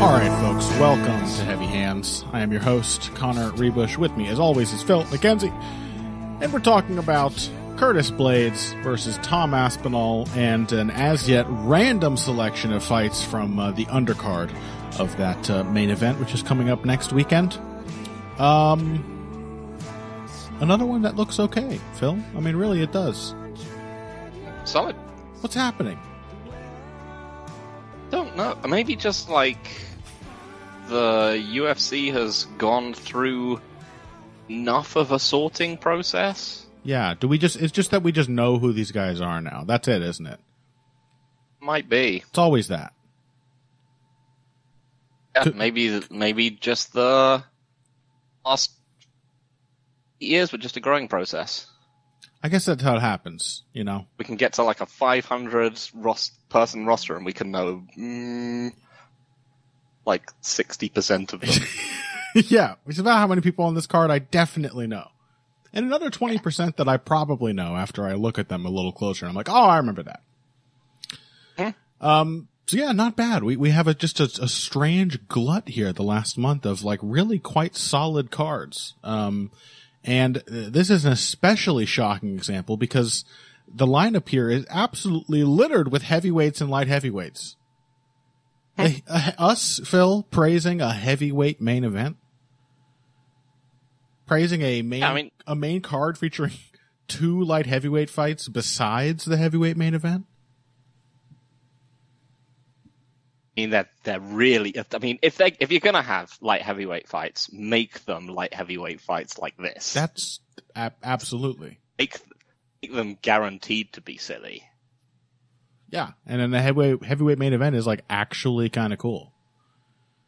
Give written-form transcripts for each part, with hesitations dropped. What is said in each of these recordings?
All right, folks, welcome to Heavy Hands. I am your host, Connor Rebush. With me, as always, is Phil McKenzie. And we're talking about Curtis Blaydes versus Tom Aspinall and an as-yet random selection of fights from the undercard of that main event, which is coming up next weekend. Another one that looks okay, Phil. I mean, really, it does. Solid. What's happening? Don't know. Maybe just like the UFC has gone through enough of a sorting process. Yeah, it's just that we just know who these guys are now. That's it, isn't it? Might be. It's always that. Yeah, maybe just the last years were just a growing process. I guess that's how it happens, you know. We can get to like a 500 person roster and we can know like 60% of them. Yeah, it's about how many people on this card I definitely know. And another 20% that I probably know after I look at them a little closer. I'm like, oh, I remember that. So yeah, not bad. We have just a strange glut here the last month of like really quite solid cards. And this is an especially shocking example because the lineup here is absolutely littered with heavyweights and light heavyweights. Us, Phil, praising a heavyweight main event? Praising a main card featuring 2 light heavyweight fights besides the heavyweight main event? I mean, that really, I mean, if you're gonna have light heavyweight fights, make them light heavyweight fights like this. That's absolutely. Make them guaranteed to be silly. Yeah, and then the heavyweight main event is like actually kind of cool.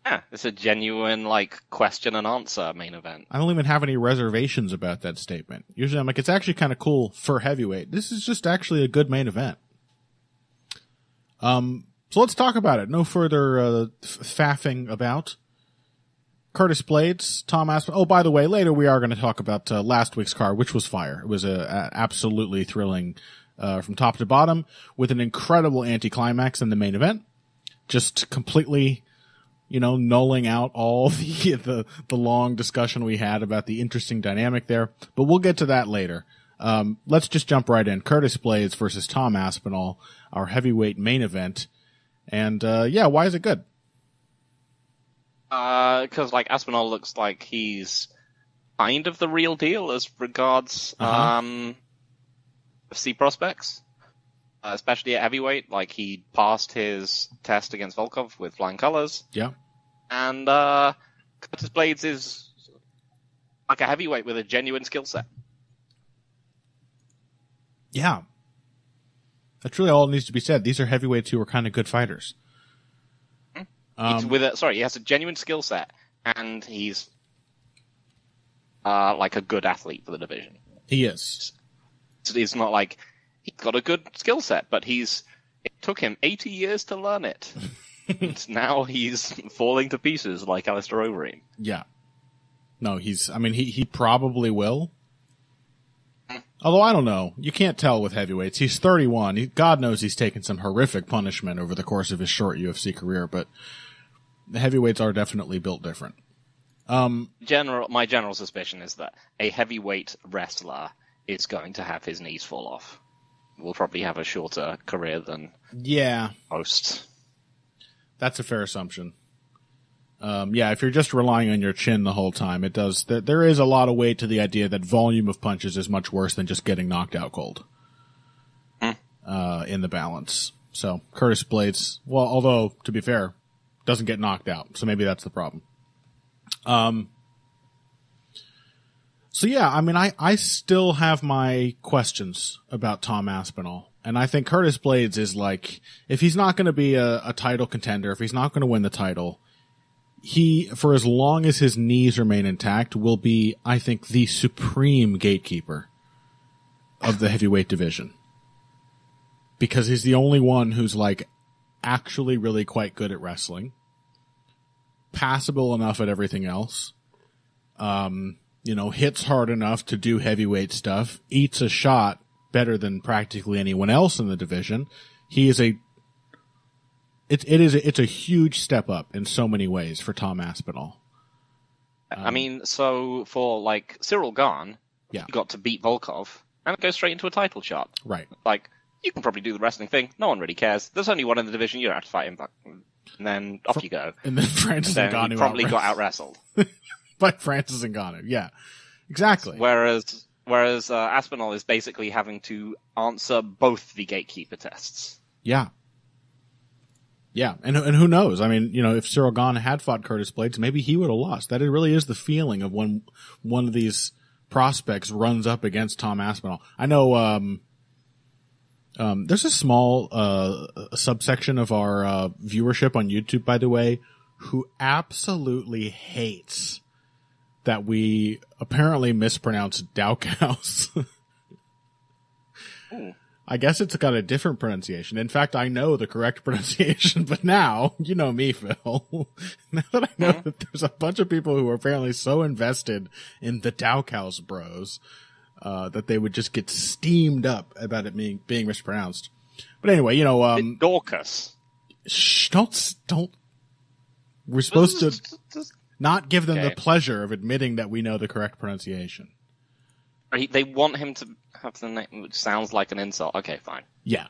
Yeah, it's a genuine like question and answer main event. I don't even have any reservations about that statement. Usually I'm like, it's actually kind of cool for heavyweight. This is just actually a good main event. So let's talk about it. No further faffing about. Curtis Blaydes, Tom Aspinall. Oh, by the way, later we are going to talk about last week's card, which was fire. It was absolutely thrilling from top to bottom with an incredible anticlimax in the main event. Just completely, nulling out all the long discussion we had about the interesting dynamic there. But we'll get to that later. Let's just jump right in. Curtis Blaydes versus Tom Aspinall, our heavyweight main event. And, why is it good? Because, Aspinall looks like he's kind of the real deal as regards, FC prospects. Especially at heavyweight. Like, he passed his test against Volkov with flying colors. Yeah. And, Curtis Blaydes is like a heavyweight with a genuine skill set. Yeah. That's really all that needs to be said. These are heavyweights who are kind of good fighters. He has a genuine skill set, and he's like a good athlete for the division. He is. It's not like he's got a good skill set, but it took him 80 years to learn it. And now he's falling to pieces like Alistair Overeem. Yeah. No, he probably will. Although, I don't know. You can't tell with heavyweights. He's 31. God knows he's taken some horrific punishment over the course of his short UFC career, but the heavyweights are definitely built different. My general suspicion is that a heavyweight wrestler is going to have his knees fall off. Will probably have a shorter career than most. That's a fair assumption. If you're just relying on your chin the whole time, it does. There is a lot of weight to the idea that volume of punches is much worse than just getting knocked out cold. In the balance. So, Curtis Blaydes, although, to be fair, doesn't get knocked out. So maybe that's the problem. I still have my questions about Tom Aspinall. And I think Curtis Blaydes is like, if he's not going to be a title contender, if he's not going to win the title, he, for as long as his knees remain intact, will be, I think, the supreme gatekeeper of the heavyweight division. Because he's the only one who's, actually really quite good at wrestling. Passable enough at everything else. Hits hard enough to do heavyweight stuff. Eats a shot better than practically anyone else in the division. He is a It's a huge step up in so many ways for Tom Aspinall. I mean, so for like Cyril Gane, yeah, you got to beat Volkov and go straight into a title shot. Right. Like, you can probably do the wrestling thing. No one really cares. There's only one in the division. You don't have to fight him, and then off you go. And then Francis Ngannou probably got out wrestled by Francis Ngannou. Yeah, exactly. Whereas Aspinall is basically having to answer both the gatekeeper tests. Yeah. Yeah, and who knows? I mean, if Cyril Gane had fought Curtis Blaydes, maybe he would have lost. That it really is the feeling of when one of these prospects runs up against Tom Aspinall. I know there's a small subsection of our viewership on YouTube, by the way, who absolutely hates that we apparently mispronounce Daukaus. I guess it's got a different pronunciation. In fact, I know the correct pronunciation, but now, you know me, Phil. Now that I know that there's a bunch of people who are apparently so invested in the Daukaus bros, that they would just get steamed up about it being mispronounced. But anyway, Dorcas. Shh, don't. We're supposed to not give them the pleasure of admitting that we know the correct pronunciation. They want him to have the name, which sounds like an insult. Okay, fine. Yeah.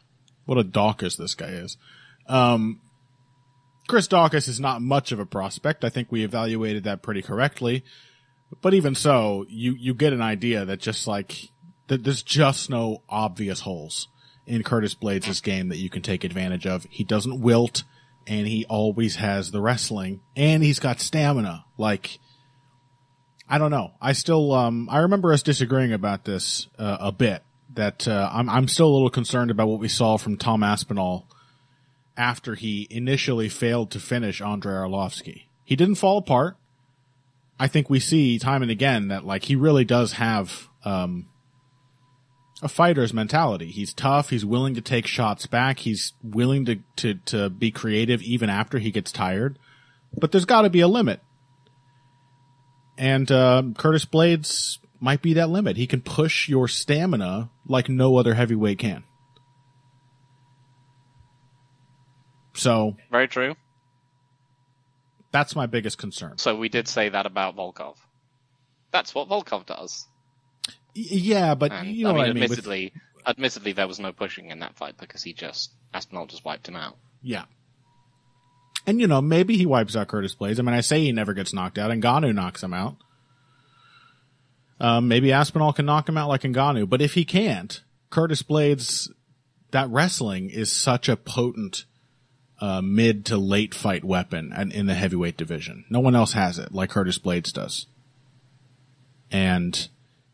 What a Daukaus this guy is. Chris Daukaus is not much of a prospect. I think we evaluated that pretty correctly. But even so, you get an idea that that there's just no obvious holes in Curtis Blaydes' game that you can take advantage of. He doesn't wilt, and he always has the wrestling, and he's got stamina. I don't know. I still, I remember us disagreeing about this, a bit, that, I'm still a little concerned about what we saw from Tom Aspinall after he initially failed to finish Andrei Arlovsky. He didn't fall apart. I think we see time and again that, he really does have, a fighter's mentality. He's tough. He's willing to take shots back. He's willing to be creative even after he gets tired. But there's gotta be a limit. And Curtis Blaydes might be that limit. He can push your stamina like no other heavyweight can. So very true. That's my biggest concern. So we did say that about Volkov. That's what Volkov does. Yeah, but you know what I mean. Admittedly, there was no pushing in that fight because Aspinall just wiped him out. Yeah. And, maybe he wipes out Curtis Blaydes. I mean, I say he never gets knocked out. Ngannou knocks him out. Maybe Aspinall can knock him out like Ngannou. But if he can't, Curtis Blaydes, that wrestling is such a potent mid to late fight weapon in the heavyweight division. No one else has it like Curtis Blaydes does. And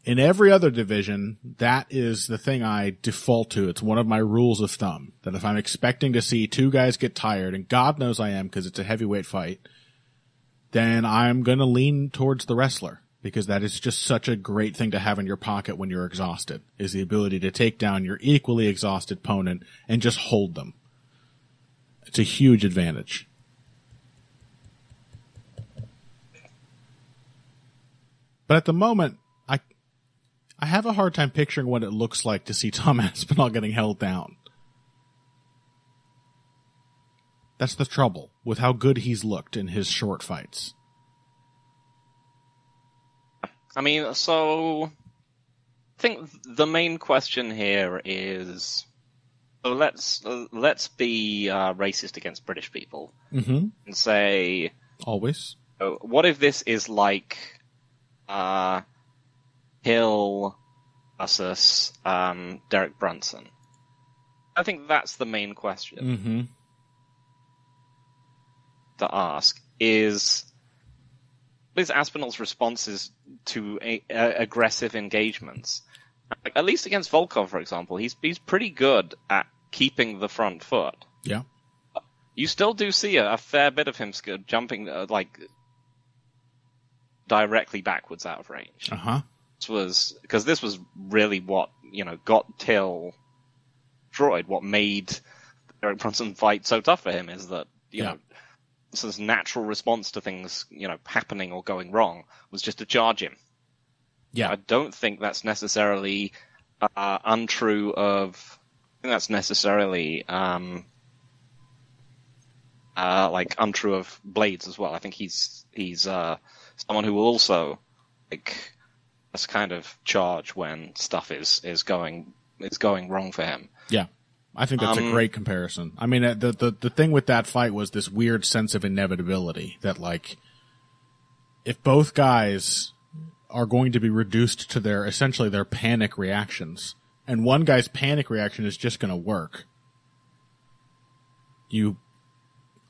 in every other division, that is the thing I default to. It's one of my rules of thumb, that if I'm expecting to see two guys get tired, and God knows I am because it's a heavyweight fight, then I'm going to lean towards the wrestler, because that is just such a great thing to have in your pocket when you're exhausted, is the ability to take down your equally exhausted opponent and just hold them. It's a huge advantage. But at the moment, I have a hard time picturing what it looks like to see Tom Aspinall getting held down. That's the trouble with how good he's looked in his short fights. I mean, so I think the main question here is, so let's be racist against British people and say, always. What if this is like Hill versus Derek Brunson? I think that's the main question to ask. Is Aspinall's responses to aggressive engagements? At least against Volkov, for example, he's pretty good at keeping the front foot. Yeah. You still do see a fair bit of him jumping directly backwards out of range. Because this was really what got Till destroyed. What made Derek Brunson fight so tough for him is that his natural response to things happening or going wrong was just to charge him. Yeah, I don't think that's necessarily untrue of. I think that's necessarily like untrue of Blades as well. I think he's someone who will also like this kind of charge when stuff is going wrong for him. Yeah. I think that's a great comparison. I mean, the thing with that fight was this weird sense of inevitability that, like, if both guys are going to be reduced to essentially their panic reactions, and one guy's panic reaction is just going to work,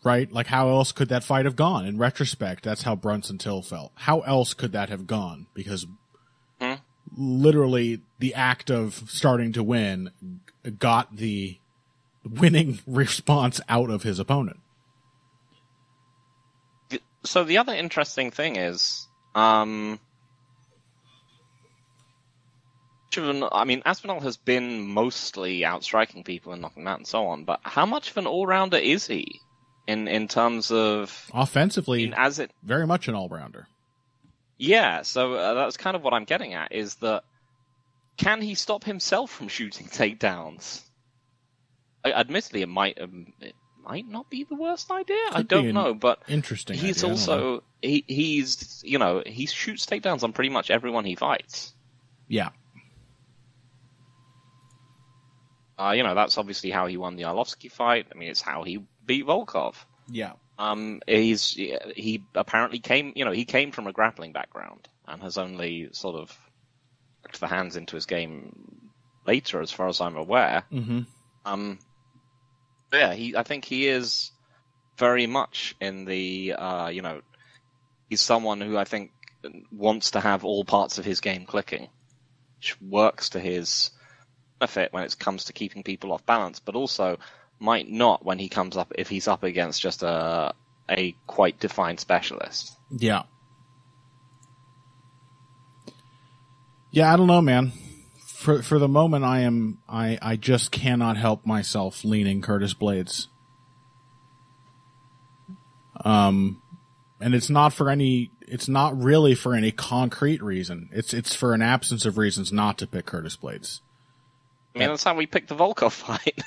right? Like, how else could that fight have gone? In retrospect, that's how Brunson Till felt. How else could that have gone? Because literally the act of starting to win got the winning response out of his opponent. So the other interesting thing is, Aspinall has been mostly outstriking people and knocking them out and so on, but how much of an all-rounder is he in terms of... Offensively, very much an all-rounder. Yeah, so that's kind of what I'm getting at, is that can he stop himself from shooting takedowns? Admittely, it might not be the worst idea. I don't know, but interesting. He's idea, also he shoots takedowns on pretty much everyone he fights. Yeah. That's obviously how he won the Arlovsky fight. I mean, it's how he beat Volkov. Yeah. He apparently came from a grappling background and has only sort of worked the hands into his game later, as far as I'm aware. Mm-hmm. I think he is very much in the, he's someone who I think wants to have all parts of his game clicking, which works to his benefit when it comes to keeping people off balance, but also might not when if he's up against just a quite defined specialist. Yeah. Yeah, I don't know, man. For the moment, I just cannot help myself leaning Curtis Blades. And it's not really for any concrete reason. It's for an absence of reasons not to pick Curtis Blades. I mean, that's how we picked the Volkov fight.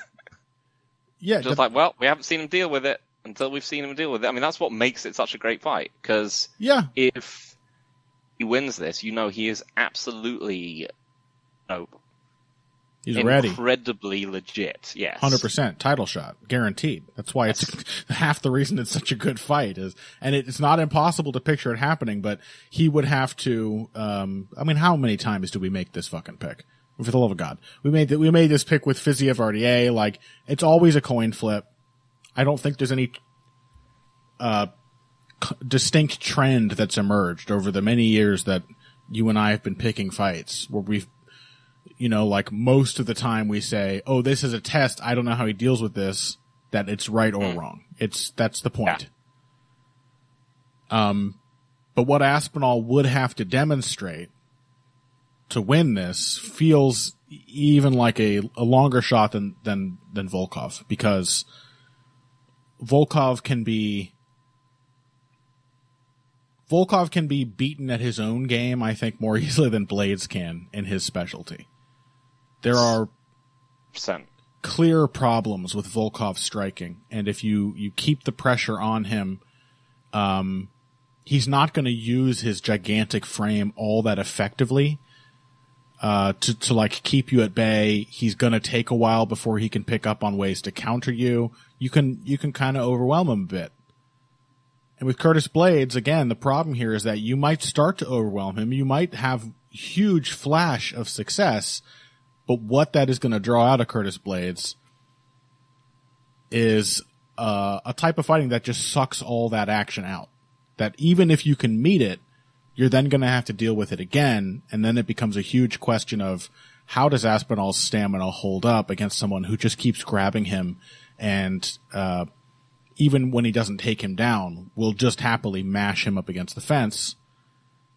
Yeah. Just we haven't seen him deal with it until we've seen him deal with it. I mean, that's what makes it such a great fight. Because if he wins this, he is absolutely, he's incredibly legit. Yes, 100% title shot, guaranteed. That's why it's half the reason it's such a good fight and it's not impossible to picture it happening. But he would have to. How many times do we make this fucking pick? For the love of God, we made this pick with Fiziev RDA. Like, it's always a coin flip. I don't think there's any distinct trend that's emerged over the many years that you and I have been picking fights where we've, most of the time we say, oh, this is a test. I don't know how he deals with this, that it's right or wrong. That's the point. Yeah. But what Aspinall would have to demonstrate to win this feels even like a longer shot than Volkov, because Volkov can be beaten at his own game, I think, more easily than Blades can in his specialty. There are clear problems with Volkov's striking, and if you keep the pressure on him, he's not going to use his gigantic frame all that effectively to keep you at bay. He's going to take a while before he can pick up on ways to counter you. You can kind of overwhelm him a bit. And with Curtis Blades, again, the problem here is that you might start to overwhelm him. You might have huge flash of success, but what that is going to draw out of Curtis Blades is a type of fighting that just sucks all that action out. That even if you can meet it, you're then going to have to deal with it again, and then it becomes a huge question of how does Aspinall's stamina hold up against someone who just keeps grabbing him and even when he doesn't take him down, will just happily mash him up against the fence.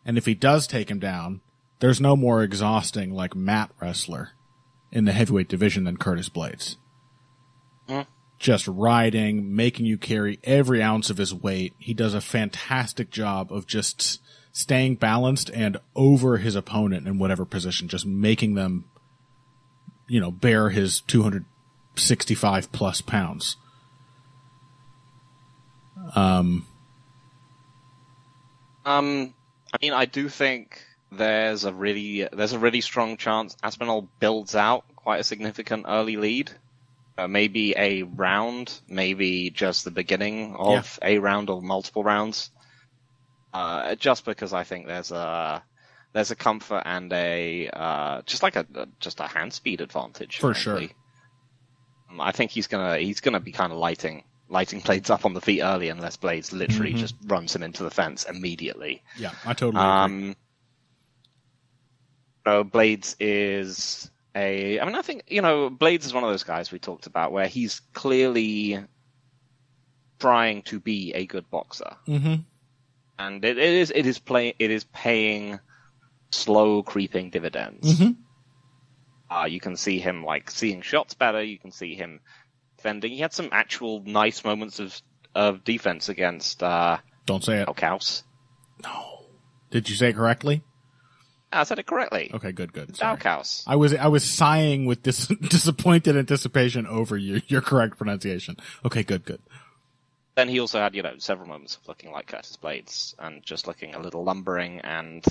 And if he does take him down, there's no more exhausting, mat wrestler in the heavyweight division than Curtis Blades. Just riding, making you carry every ounce of his weight. He does a fantastic job of just staying balanced and over his opponent in whatever position, just making them, bear his 265 plus pounds. I mean, I do think there's a really strong chance Aspinall builds out quite a significant early lead. Maybe a round, maybe just the beginning of a round or multiple rounds. Just because I think there's a comfort and just a hand speed advantage. For sure. I think he's gonna be kind of lighting Blades up on the feet early unless Blades literally just runs him into the fence immediately. Yeah, I totally agree. Blades is I think, Blades is one of those guys we talked about where he's clearly trying to be a good boxer. Mm-hmm. And it is paying slow creeping dividends. Mm-hmm. You can see him seeing shots better. You can see him defending. He had some actual nice moments of defense against. Don't say it. Dalkaus. No. Did you say it correctly? I said it correctly. Okay, good. Dalkaus. I was sighing with disappointed anticipation over your correct pronunciation. Okay, good. Then he also had, several moments of looking like Curtis Blades and just looking a little lumbering and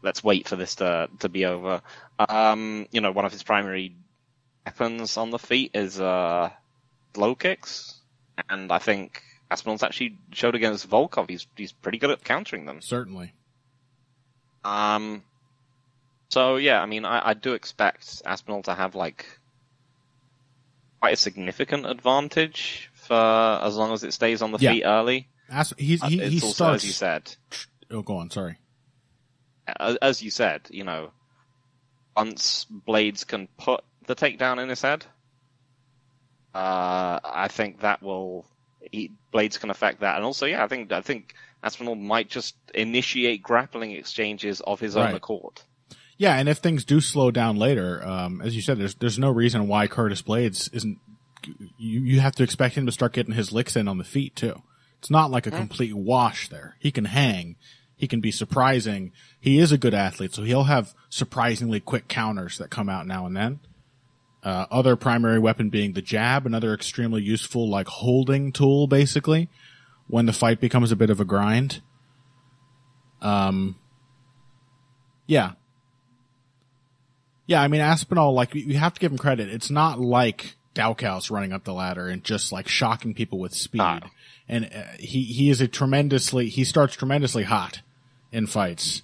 let's wait for this to be over. One of his primary weapons on the feet is low kicks, and I think Aspinall's actually showed against Volkov he's pretty good at countering them. Certainly. So yeah, I mean, I do expect Aspinall to have quite a significant advantage for as long as it stays on the feet early. He also, starts, as you said. Oh, go on. Sorry. As you said, once Blades can put the takedown in his head, I think Blades can affect that, and also, I think Aspinall might just initiate grappling exchanges of his own accord. Yeah, and if things do slow down later, as you said, there's no reason why Curtis Blades isn't. You have to expect him to start getting his licks in on the feet too. It's not like a complete wash there. He can hang. He can be surprising. He is a good athlete, so he'll have surprisingly quick counters that come out now and then. Other primary weapon being the jab, another extremely useful holding tool, basically, when the fight becomes a bit of a grind. Yeah. Yeah, I mean, Aspinall, you have to give him credit. It's not like Dalkaus running up the ladder and just shocking people with speed. No. And he starts tremendously hot in fights.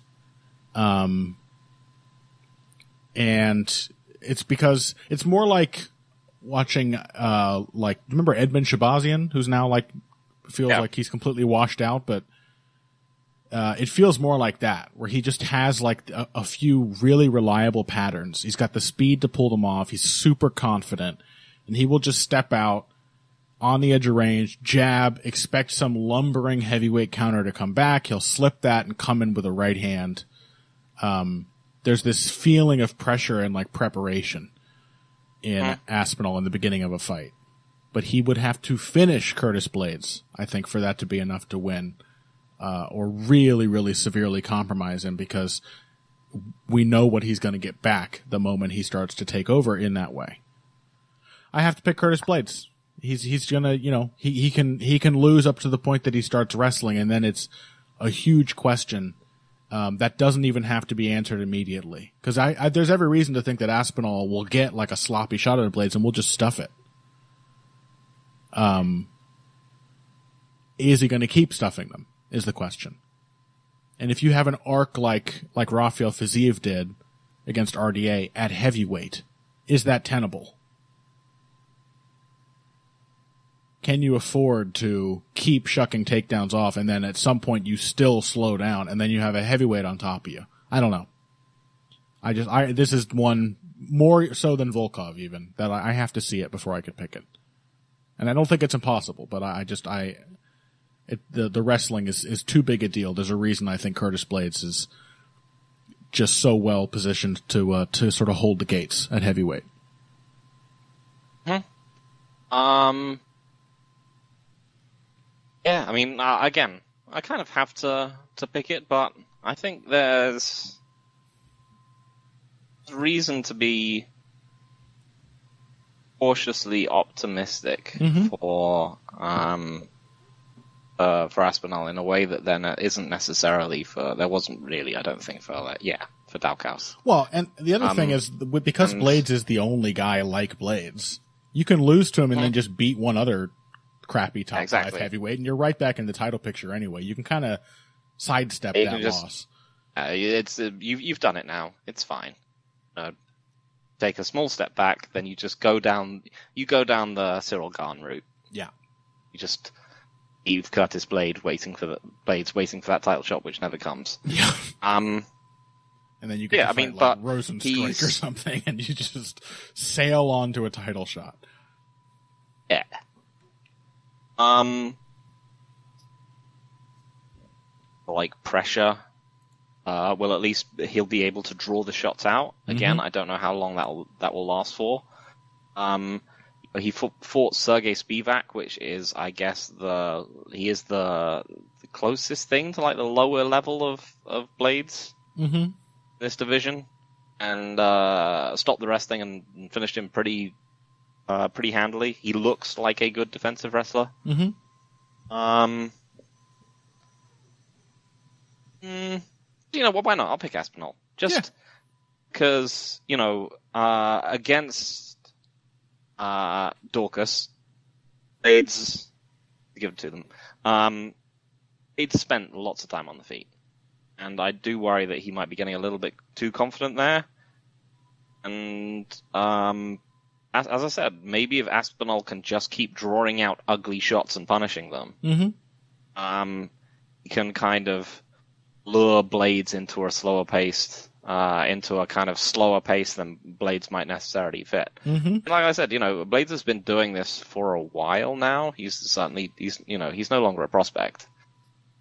And it's because it's more like watching, remember Edmund Shabazian, who's now feels like he's completely washed out, but it feels more like that, where he just has a few really reliable patterns. He's got the speed to pull them off. He's super confident, and he will just step out on the edge of range, jab, expect some lumbering heavyweight counter to come back. He'll slip that and come in with a right hand. There's this feeling of pressure and preparation in Aspinall in the beginning of a fight. But he would have to finish Curtis Blades, I think, for that to be enough to win. Or really, really severely compromise him, because we know what he's going to get back the moment he starts to take over in that way. I have to pick Curtis Blades. He's gonna, he can lose up to the point that he starts wrestling, and then it's a huge question that doesn't even have to be answered immediately. Because there's every reason to think that Aspinall will get a sloppy shot at Blades, and we'll just stuff it. Is he going to keep stuffing them? Is the question. And if you have an arc like Rafael Fiziev did against RDA at heavyweight, is that tenable? Can you afford to keep shucking takedowns off, and then at some point you still slow down, and then you have a heavyweight on top of you? I don't know. This is one more so than Volkov even, that I have to see it before I could pick it. And I don't think it's impossible, but the wrestling is too big a deal. There's a reason I think Curtis Blades is just so well positioned to sort of hold the gates at heavyweight. Yeah, I mean, again, I kind of have to pick it, but I think there's reason to be cautiously optimistic for Aspinall in a way that then isn't necessarily there wasn't really, I don't think, for Dalkhouse. Well, and the other thing is, because Blades is the only guy like Blades, you can lose to him and then just beat one other crappy top 5 heavyweight, and you're right back in the title picture anyway. You can kind of sidestep that loss. You've done it now. It's fine. Take a small step back, then you just go down the Cyril Gane route. Yeah. You just leave Curtis Blades waiting for that title shot, which never comes. Yeah. And then you get like Rosenstrike or something, and you just sail on to a title shot. Yeah. Like pressure. Well, at least he'll be able to draw the shots out. Again, I don't know how long that will last for. He fought Sergey Spivak, which is, I guess, he is the closest thing to like the lower level of Blades in this division, and stopped the wrestling and finished him pretty handily. He looks like a good defensive wrestler. You know what? Why not? I'll pick Aspinall. Just because, against Dorcas, Blades, give it to them, it's spent lots of time on the feet. And I do worry that he might be getting a little bit too confident there. And as I said, maybe if Aspinall can just keep drawing out ugly shots and punishing them, he can kind of lure Blades into a slower pace, into a kind of slower pace than Blades might necessarily fit. And like I said, Blades has been doing this for a while now. He's no longer a prospect.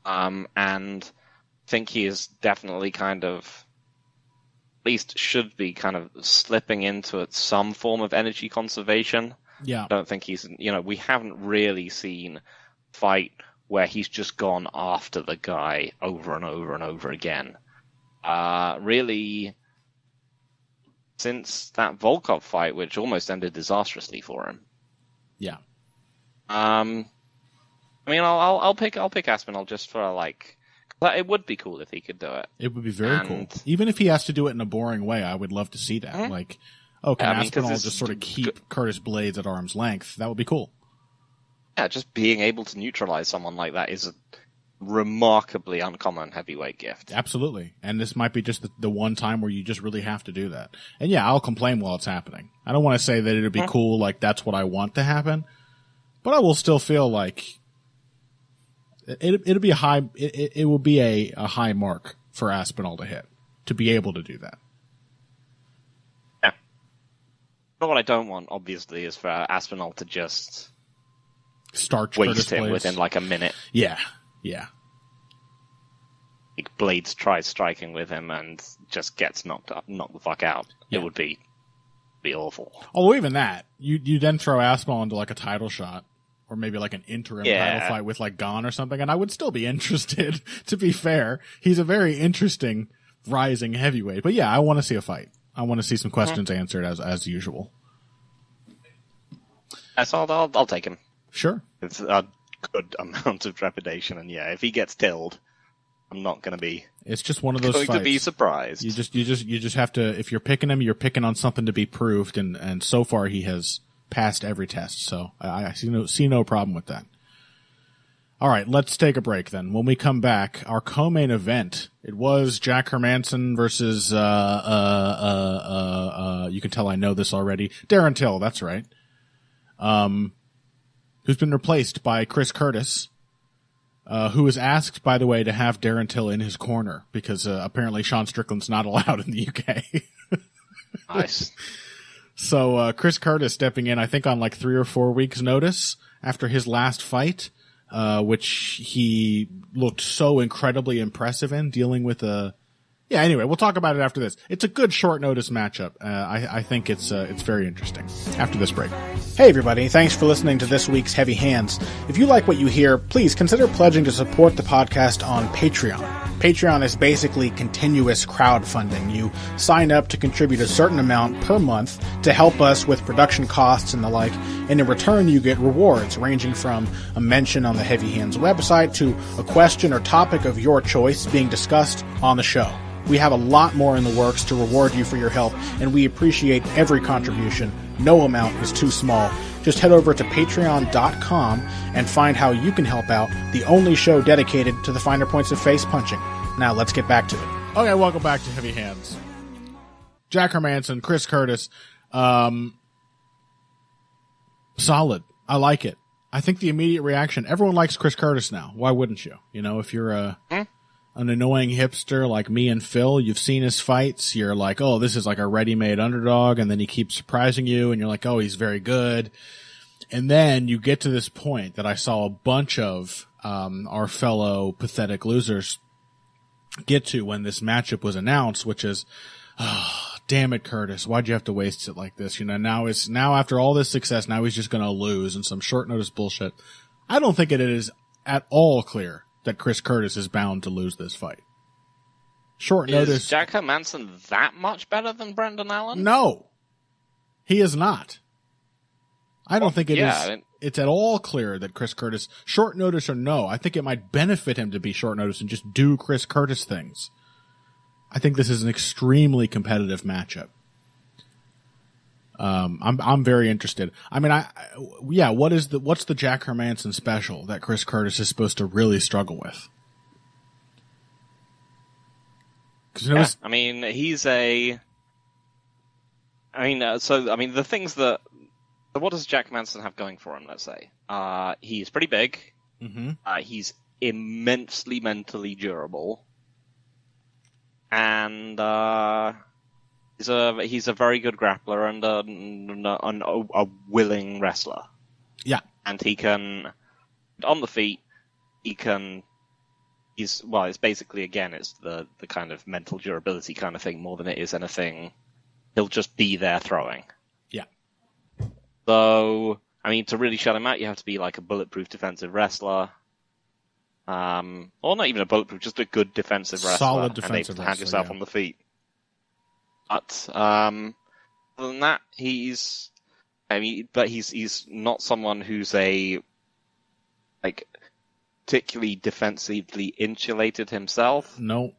And I think he is definitely kind of, at least should be kind of slipping into some form of energy conservation. Yeah. I don't think we haven't really seen fight where he's just gone after the guy over and over and over again. Really, since that Volkov fight, which almost ended disastrously for him. Yeah. I'll pick Aspinall just for it would be cool if he could do it. It would be very cool. Even if he has to do it in a boring way, I would love to see that. Aspinall just sort of keep Curtis Blades at arm's length? That would be cool. Yeah, just being able to neutralize someone like that is a remarkably uncommon heavyweight gift. Absolutely. And this might be just the one time where you just really have to do that. And yeah, I'll complain while it's happening. I don't want to say that it'll be cool, like that's what I want to happen, but I will still feel like it'll be it will be a high mark for Aspinall to hit, to be able to do that. Yeah. But what I don't want, obviously, is for Aspinall to just waste him within like a minute. Yeah. Like Blades tries striking with him and just gets knocked the fuck out. Yeah. It would be awful. Although even that, you then throw Aspinall into like a title shot, or maybe like an interim title fight with like Gane or something, and I would still be interested, to be fair. He's a very interesting rising heavyweight. But yeah, I want to see a fight. I want to see some questions answered as usual. So I'll take him. Sure. It's a good amount of trepidation, and if he gets tilled, I'm not going to be. It's just one of those fights. To be surprised. You just have to. If you're picking him, you're picking on something to be proved, and so far he has passed every test. So I see no problem with that. All right, let's take a break then. When we come back, our co-main event, it was Jack Hermansson versus you can tell I know this already, Darren Till. That's right. Who's been replaced by Chris Curtis, who was asked, by the way, to have Darren Till in his corner because apparently Sean Strickland's not allowed in the UK. Nice. So Chris Curtis stepping in, I think, on like 3 or 4 weeks' notice after his last fight, which he looked so incredibly impressive in, dealing with a. Yeah, anyway, we'll talk about it after this. It's a good short notice matchup. I think it's very interesting. After this break. Hey everybody, thanks for listening to this week's Heavy Hands. If you like what you hear, please consider pledging to support the podcast on Patreon. Patreon is basically continuous crowdfunding. You sign up to contribute a certain amount per month to help us with production costs and the like, and in return you get rewards ranging from a mention on the Heavy Hands website to a question or topic of your choice being discussed on the show. We have a lot more in the works to reward you for your help, and we appreciate every contribution. No amount is too small. Just head over to patreon.com and find how you can help out, the only show dedicated to the finer points of face punching. Now let's get back to it. Okay, welcome back to Heavy Hands. Jack Hermanson, Chris Curtis. Solid. I like it. I think the immediate reaction, everyone likes Chris Curtis now. Why wouldn't you? You know, if you're an annoying hipster like me and Phil, you've seen his fights, you're like, oh, this is like a ready-made underdog, and then he keeps surprising you, and you're like, oh, he's very good. And then you get to this point that I saw a bunch of our fellow pathetic losers get to when this matchup was announced, which is, oh, damn it, Curtis, why'd you have to waste it like this? You know, now after all this success, now he's just going to lose in some short notice bullshit. I don't think it is at all clear that Chris Curtis is bound to lose this fight. Short notice. Is Jack Hermanson that much better than Brendan Allen? No, he is not. I don't think it is. It's at all clear that Chris Curtis, short notice or no, I think it might benefit him to be short notice and just do Chris Curtis things. I think this is an extremely competitive matchup. I'm very interested. I mean, what's the Jack Hermanson special that Chris Curtis is supposed to really struggle with? The things that, what does Jack Hermanson have going for him? Let's say, he's pretty big. Mm-hmm. He's immensely mentally durable, and he's a very good grappler and a willing wrestler. Yeah, and he can, on the feet, it's basically, again, it's the kind of mental durability kind of thing more than it is anything. He'll just be there throwing. Yeah. So, I mean, to really shut him out, you have to be like a bulletproof defensive wrestler. Or not even a bulletproof, just a good defensive wrestler. Solid defensive and able to hand yourself on the feet. But, other than that, he's not someone who's particularly defensively insulated himself. No.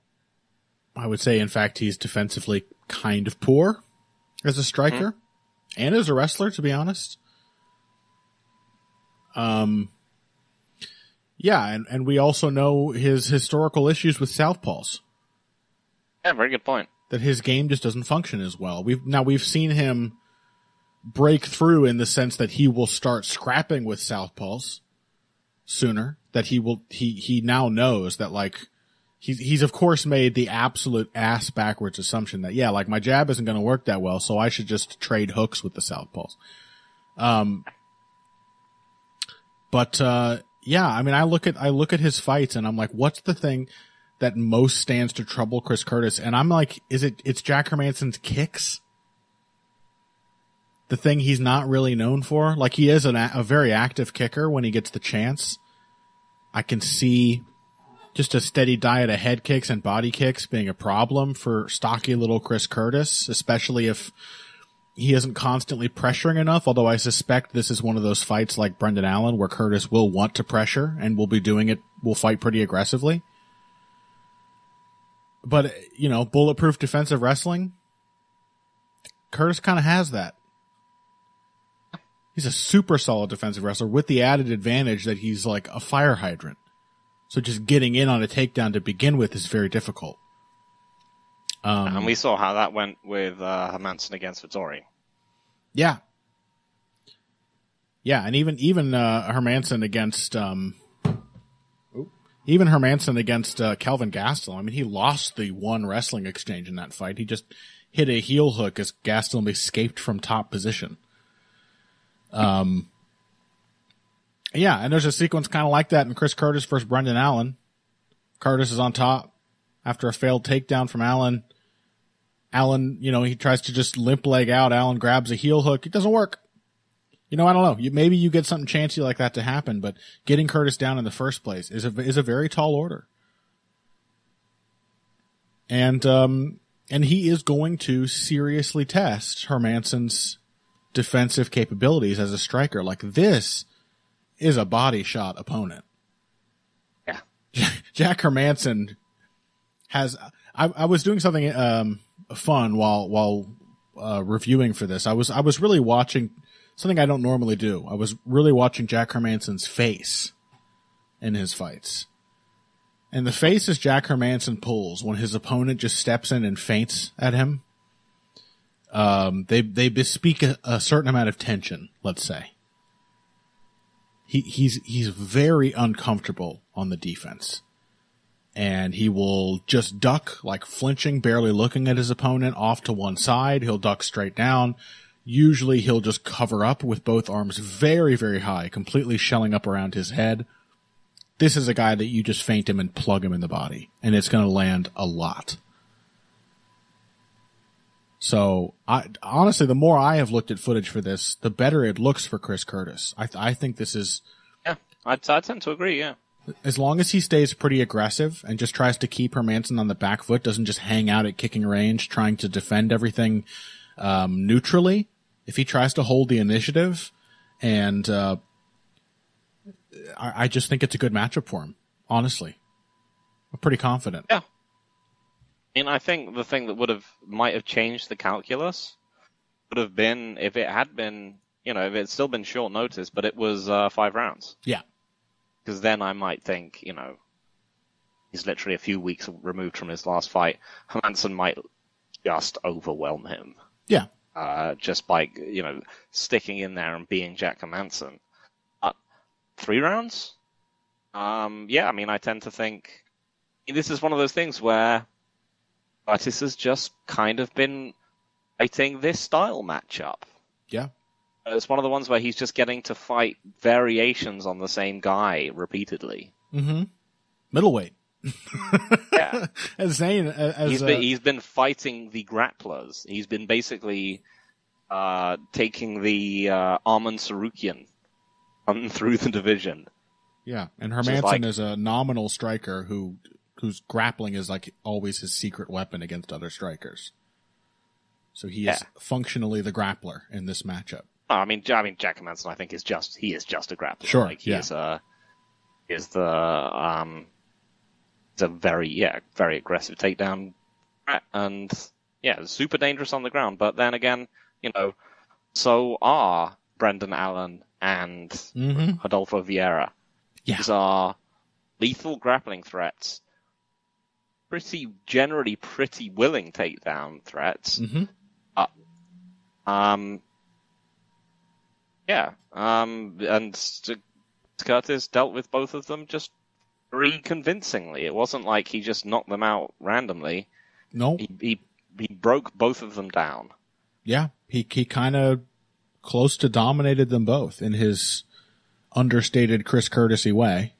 I would say, in fact, he's defensively kind of poor as a striker and as a wrestler, to be honest. Yeah, and we also know his historical issues with southpaws. Yeah, very good point. That his game just doesn't function as well. We've seen him break through in the sense that he will start scrapping with southpaws sooner. That he now knows that, like, he's of course made the absolute ass backwards assumption that, yeah, like, my jab isn't going to work that well, so I should just trade hooks with the southpaws. Yeah, I mean, I look at his fights and I'm like, what's the thing that most stands to trouble Chris Curtis? And I'm like, it's Jack Hermanson's kicks? The thing he's not really known for? Like, he is a very active kicker when he gets the chance. I can see just a steady diet of head kicks and body kicks being a problem for stocky little Chris Curtis, especially if he isn't constantly pressuring enough, although I suspect this is one of those fights like Brendan Allen where Curtis will want to pressure and will fight pretty aggressively. But, you know, bulletproof defensive wrestling, Curtis kind of has that. He's a super solid defensive wrestler with the added advantage that he's like a fire hydrant. So just getting in on a takedown to begin with is very difficult. And we saw how that went with Hermanson against Vettori. Yeah. Yeah, and even Hermanson against Kelvin Gastelum. I mean, he lost the one wrestling exchange in that fight. He just hit a heel hook as Gastelum escaped from top position. Yeah, and there's a sequence kind of like that in Chris Curtis versus Brendan Allen. Curtis is on top after a failed takedown from Allen. Allen, you know, he tries to just limp leg out. Allen grabs a heel hook. It doesn't work. You know, I don't know. Maybe you get something chancy like that to happen, but getting Curtis down in the first place is a very tall order. And he is going to seriously test Hermansson's defensive capabilities as a striker. Like, this is a body shot opponent. Yeah. Jack Hermansson has, I was doing something, fun while reviewing for this. I was really watching something I don't normally do. I was really watching Jack Hermansson's face in his fights. And the faces Jack Hermansson pulls when his opponent just steps in and feints at him, they bespeak a certain amount of tension, let's say. He's very uncomfortable on the defense. And he will just duck, like flinching, barely looking at his opponent, off to one side. He'll duck straight down. Usually he'll just cover up with both arms very, very high, completely shelling up around his head. This is a guy that you just feint him and plug him in the body, and it's going to land a lot. So, honestly, the more I have looked at footage for this, the better it looks for Chris Curtis. I think this is... Yeah, I tend to agree, yeah. As long as he stays pretty aggressive and just tries to keep Hermansson on the back foot, doesn't just hang out at kicking range trying to defend everything neutrally, if he tries to hold the initiative, and I just think it's a good matchup for him, honestly. I'm pretty confident. Yeah. And I think the thing that might have changed the calculus would have been if it had been, if it had still been short notice, but it was 5 rounds. Yeah. Because then I might think, he's literally a few weeks removed from his last fight. Hermansson might just overwhelm him. Yeah. Just by, sticking in there and being Jack Hermansson. 3 rounds? I tend to think this is one of those things where Curtis has just kind of been fighting this style matchup. Yeah. It's one of the ones where he's just getting to fight variations on the same guy repeatedly. Mm-hmm. Middleweight. Yeah. He's been fighting the grapplers. He's been basically taking the Arman Sarukian through the division. Yeah, and Hermansson is a nominal striker whose grappling is like always his secret weapon against other strikers. So he is functionally the grappler in this matchup. I mean, Jack Hermansson, I think, is just a grappler. Sure, like he is a very aggressive takedown threat, and super dangerous on the ground. But then again, so are Brendan Allen and Rodolfo Vieira. Yeah. These are lethal grappling threats. Generally pretty willing takedown threats. Mm-hmm. And Curtis dealt with both of them just very convincingly. It wasn't like he just knocked them out randomly. No. He broke both of them down. Yeah, he kind of close to dominated them both in his understated Chris Curtis-y way.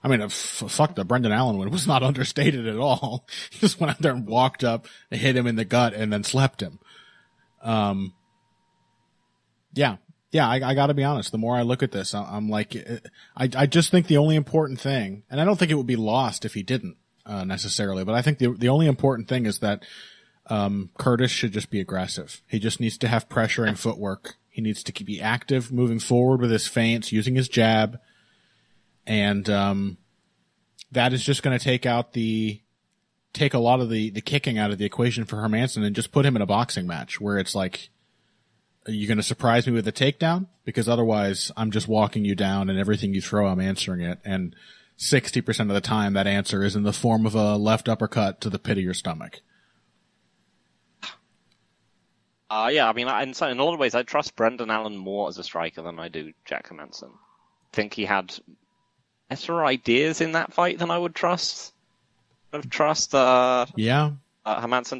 I mean, fuck, the Brendan Allen one was not understated at all. He just went out there and walked up and hit him in the gut and then slept him. I gotta be honest. The more I look at this, I'm like, I just think the only important thing, and I don't think it would be lost if he didn't, necessarily, but I think the only important thing is that, Curtis should just be aggressive. He just needs to have pressure and footwork. He needs to be active, moving forward with his feints, using his jab. And, that is just going to take a lot of the kicking out of the equation for Hermansson and just put him in a boxing match where it's like, are you going to surprise me with a takedown? Because otherwise I'm just walking you down and everything you throw, I'm answering it. And 60% of the time that answer is in the form of a left uppercut to the pit of your stomach. I mean, in a lot of ways, I trust Brendan Allen more as a striker than I do Jack Hermansson. I think he had better ideas in that fight than I would trust Hermansson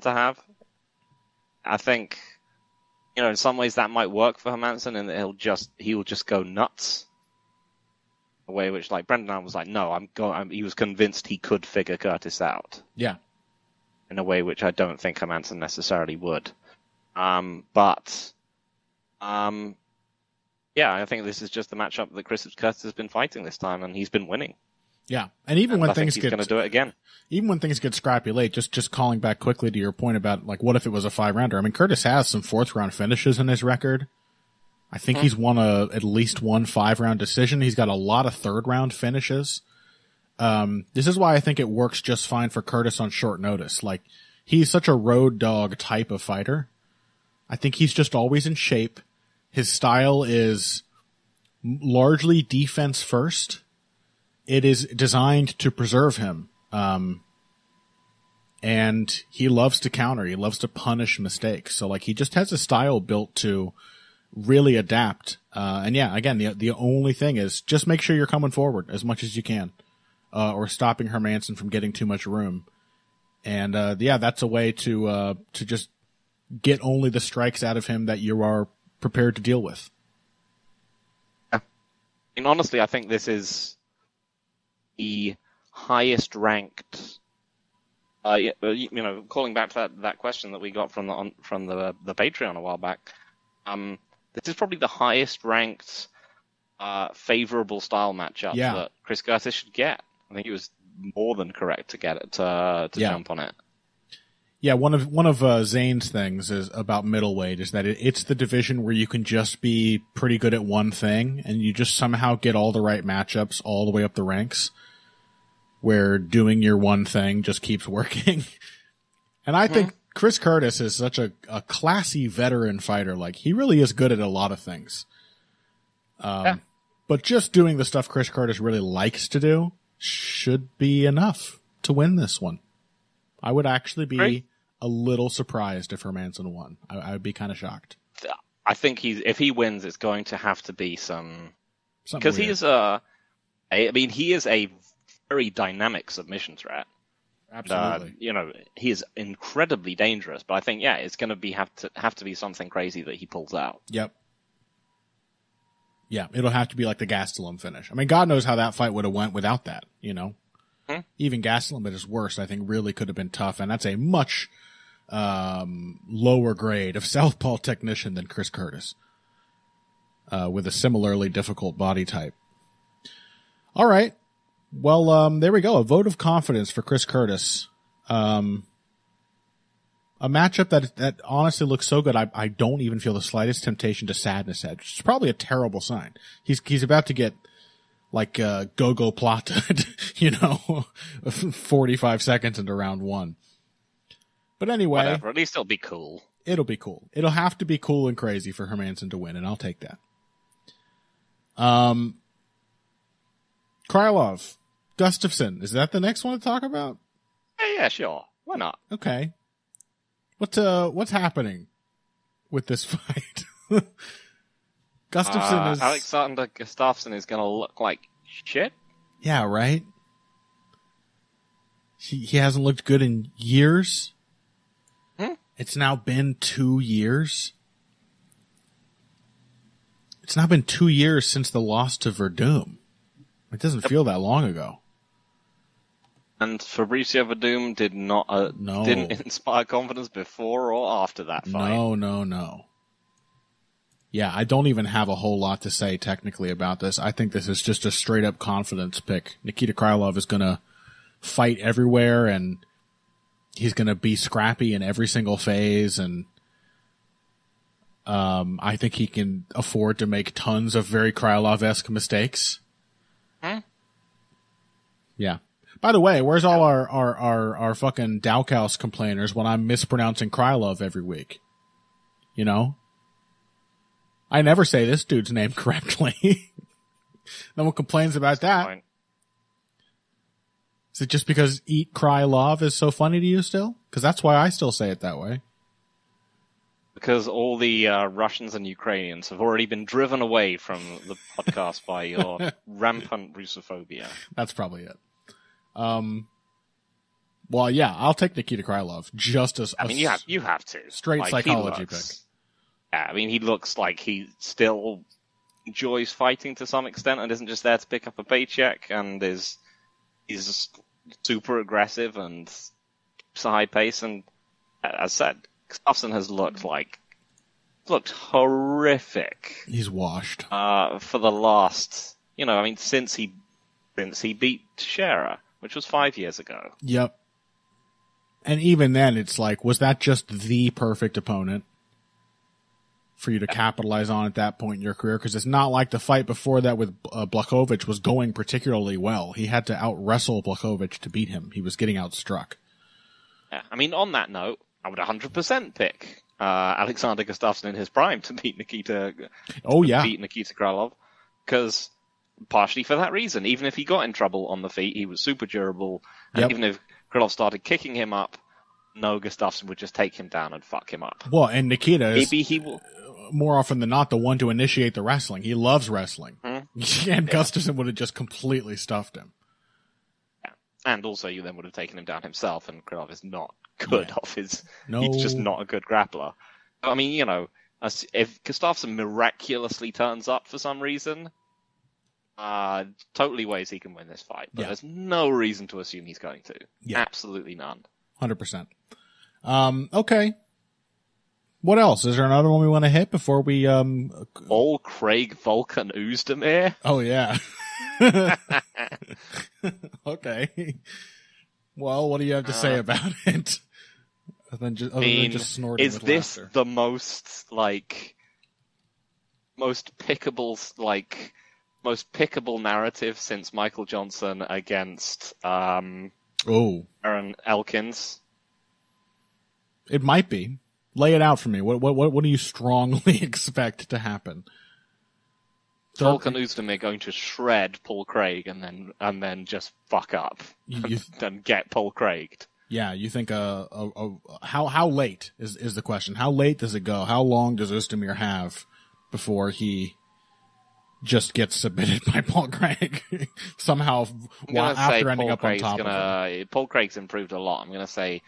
to have. I think, in some ways that might work for Hermansson, and he will just go nuts. A way which, like, Brendan Allen was like, no, he was convinced he could figure Curtis out. Yeah. In a way which I don't think Hermansson necessarily would. I think this is just the matchup that Chris Curtis has been fighting this time, and he's been winning. Yeah, and even when things get, going to do it again. Even when things get scrappy late, just calling back quickly to your point about like, what if it was a 5-rounder? I mean, Curtis has some 4th-round finishes in his record. I think he's won at least one 5-round decision. He's got a lot of 3rd-round finishes. This is why I think it works just fine for Curtis on short notice. Like, he's such a road dog type of fighter. I think he's just always in shape. His style is largely defense first. It is designed to preserve him. And he loves to counter. He loves to punish mistakes. So like, he just has a style built to really adapt. And yeah, again, the only thing is just make sure you're coming forward as much as you can, or stopping Hermansson from getting too much room. And, yeah, that's a way to just get only the strikes out of him that you are prepared to deal with. And honestly, I think this is the highest ranked, calling back to that question that we got from the Patreon a while back. This is probably the highest ranked, favorable style matchup that Chris Curtis should get. I think it was more than correct to get it to jump on it. Yeah, one of Zane's things is about middleweight is that it's the division where you can just be pretty good at one thing and you just somehow get all the right matchups all the way up the ranks, where doing your one thing just keeps working. And I think Chris Curtis is such a classy veteran fighter. Like, he really is good at a lot of things. But just doing the stuff Chris Curtis really likes to do should be enough to win this one. I would actually be a little surprised if Hermansson won. I would be kind of shocked. I think if he wins, it's going to have to be something because he is he is a very dynamic submission threat. Absolutely. He is incredibly dangerous, but I think it's going to have to be something crazy that he pulls out. Yep. Yeah, it'll have to be like the Gastelum finish. I mean, God knows how that fight would have went without that, Even Gastelum at his worst, I think, really could have been tough, and that's a much lower grade of southpaw technician than Chris Curtis, with a similarly difficult body type. All right. Well, there we go. A vote of confidence for Chris Curtis. A matchup that honestly looks so good, I don't even feel the slightest temptation to sadness edge. It's probably a terrible sign. He's about to get like Gogo plotted, 45 seconds into round 1. But anyway, whatever. At least it'll be cool. It'll be cool. It'll have to be cool and crazy for Hermansson to win, and I'll take that. Krylov, Gustafsson, is that the next one to talk about? Yeah, sure. Why not? Okay. What's happening with this fight? Gustafsson is... Alexander Gustafsson is going to look like shit. Yeah, right? He hasn't looked good in years. It's now been 2 years. It's now been 2 years since the loss to Verdum. It doesn't feel that long ago. And Fabricio Verdum didn't inspire confidence before or after that fight. No. Yeah, I don't even have a whole lot to say technically about this. I think this is just a straight up confidence pick. Nikita Krylov is going to fight everywhere, and he's going to be scrappy in every single phase, and I think he can afford to make tons of very Krylov-esque mistakes. Yeah. By the way, where's all our fucking Daukaus complainers when I'm mispronouncing Krylov every week? I never say this dude's name correctly. No one complains about that. Fine. Is it just because Eat Krylov is so funny to you still? Because that's why I still say it that way. Because all the Russians and Ukrainians have already been driven away from the podcast by your rampant Russophobia. That's probably it. Well, yeah, I'll take Nikita Krylov just as you have to. Straight psychology pick. Yeah, he looks like he still enjoys fighting to some extent and isn't just there to pick up a paycheck, and is super aggressive and keeps a high pace. And as said, Gustafsson has looked horrific. He's washed. For the last, since he since he beat Teixeira, which was 5 years ago. Yep. And even then, it's like, was that just the perfect opponent for you to capitalize on at that point in your career? Because it's not like the fight before that with Blachowicz was going particularly well. He had to out-wrestle Blachowicz to beat him. He was getting outstruck. Yeah, I mean, on that note, I would 100% pick Alexander Gustafsson in his prime to beat Nikita. Beat Nikita Krylov, because partially for that reason. Even if he got in trouble on the feet, he was super durable. And even if Krylov started kicking him up, no, Gustafsson would just take him down and fuck him up. Well, and Nikita is maybe he will more often than not the one to initiate the wrestling. He loves wrestling, and Gustafsson would have just completely stuffed him. Yeah, and also you then would have taken him down himself, and Krylov is not good off his. No. He's just not a good grappler. I mean, you know, if Gustafsson miraculously turns up for some reason, totally ways he can win this fight. But there's no reason to assume he's going to. Yeah. Absolutely none. 100%. Okay. What else? Is there another one we want to hit before we, Paul Craig Volkan Oezdemir? Oh, yeah. Okay. Well, what do you have to say about it? Other than just snorting is this laughter. The most pickable narrative since Michael Johnson against Aaron Elkins? It might be. Lay it out for me. What do you strongly expect to happen? Volkan Oezdemir going to shred Paul Craig and then just fuck up and get Paul Craiged. Yeah, you think how late is the question? How late does it go? How long does Oezdemir have before he just gets submitted by Paul Craig somehow after ending up on top of him? Paul Craig's improved a lot. I'm going to say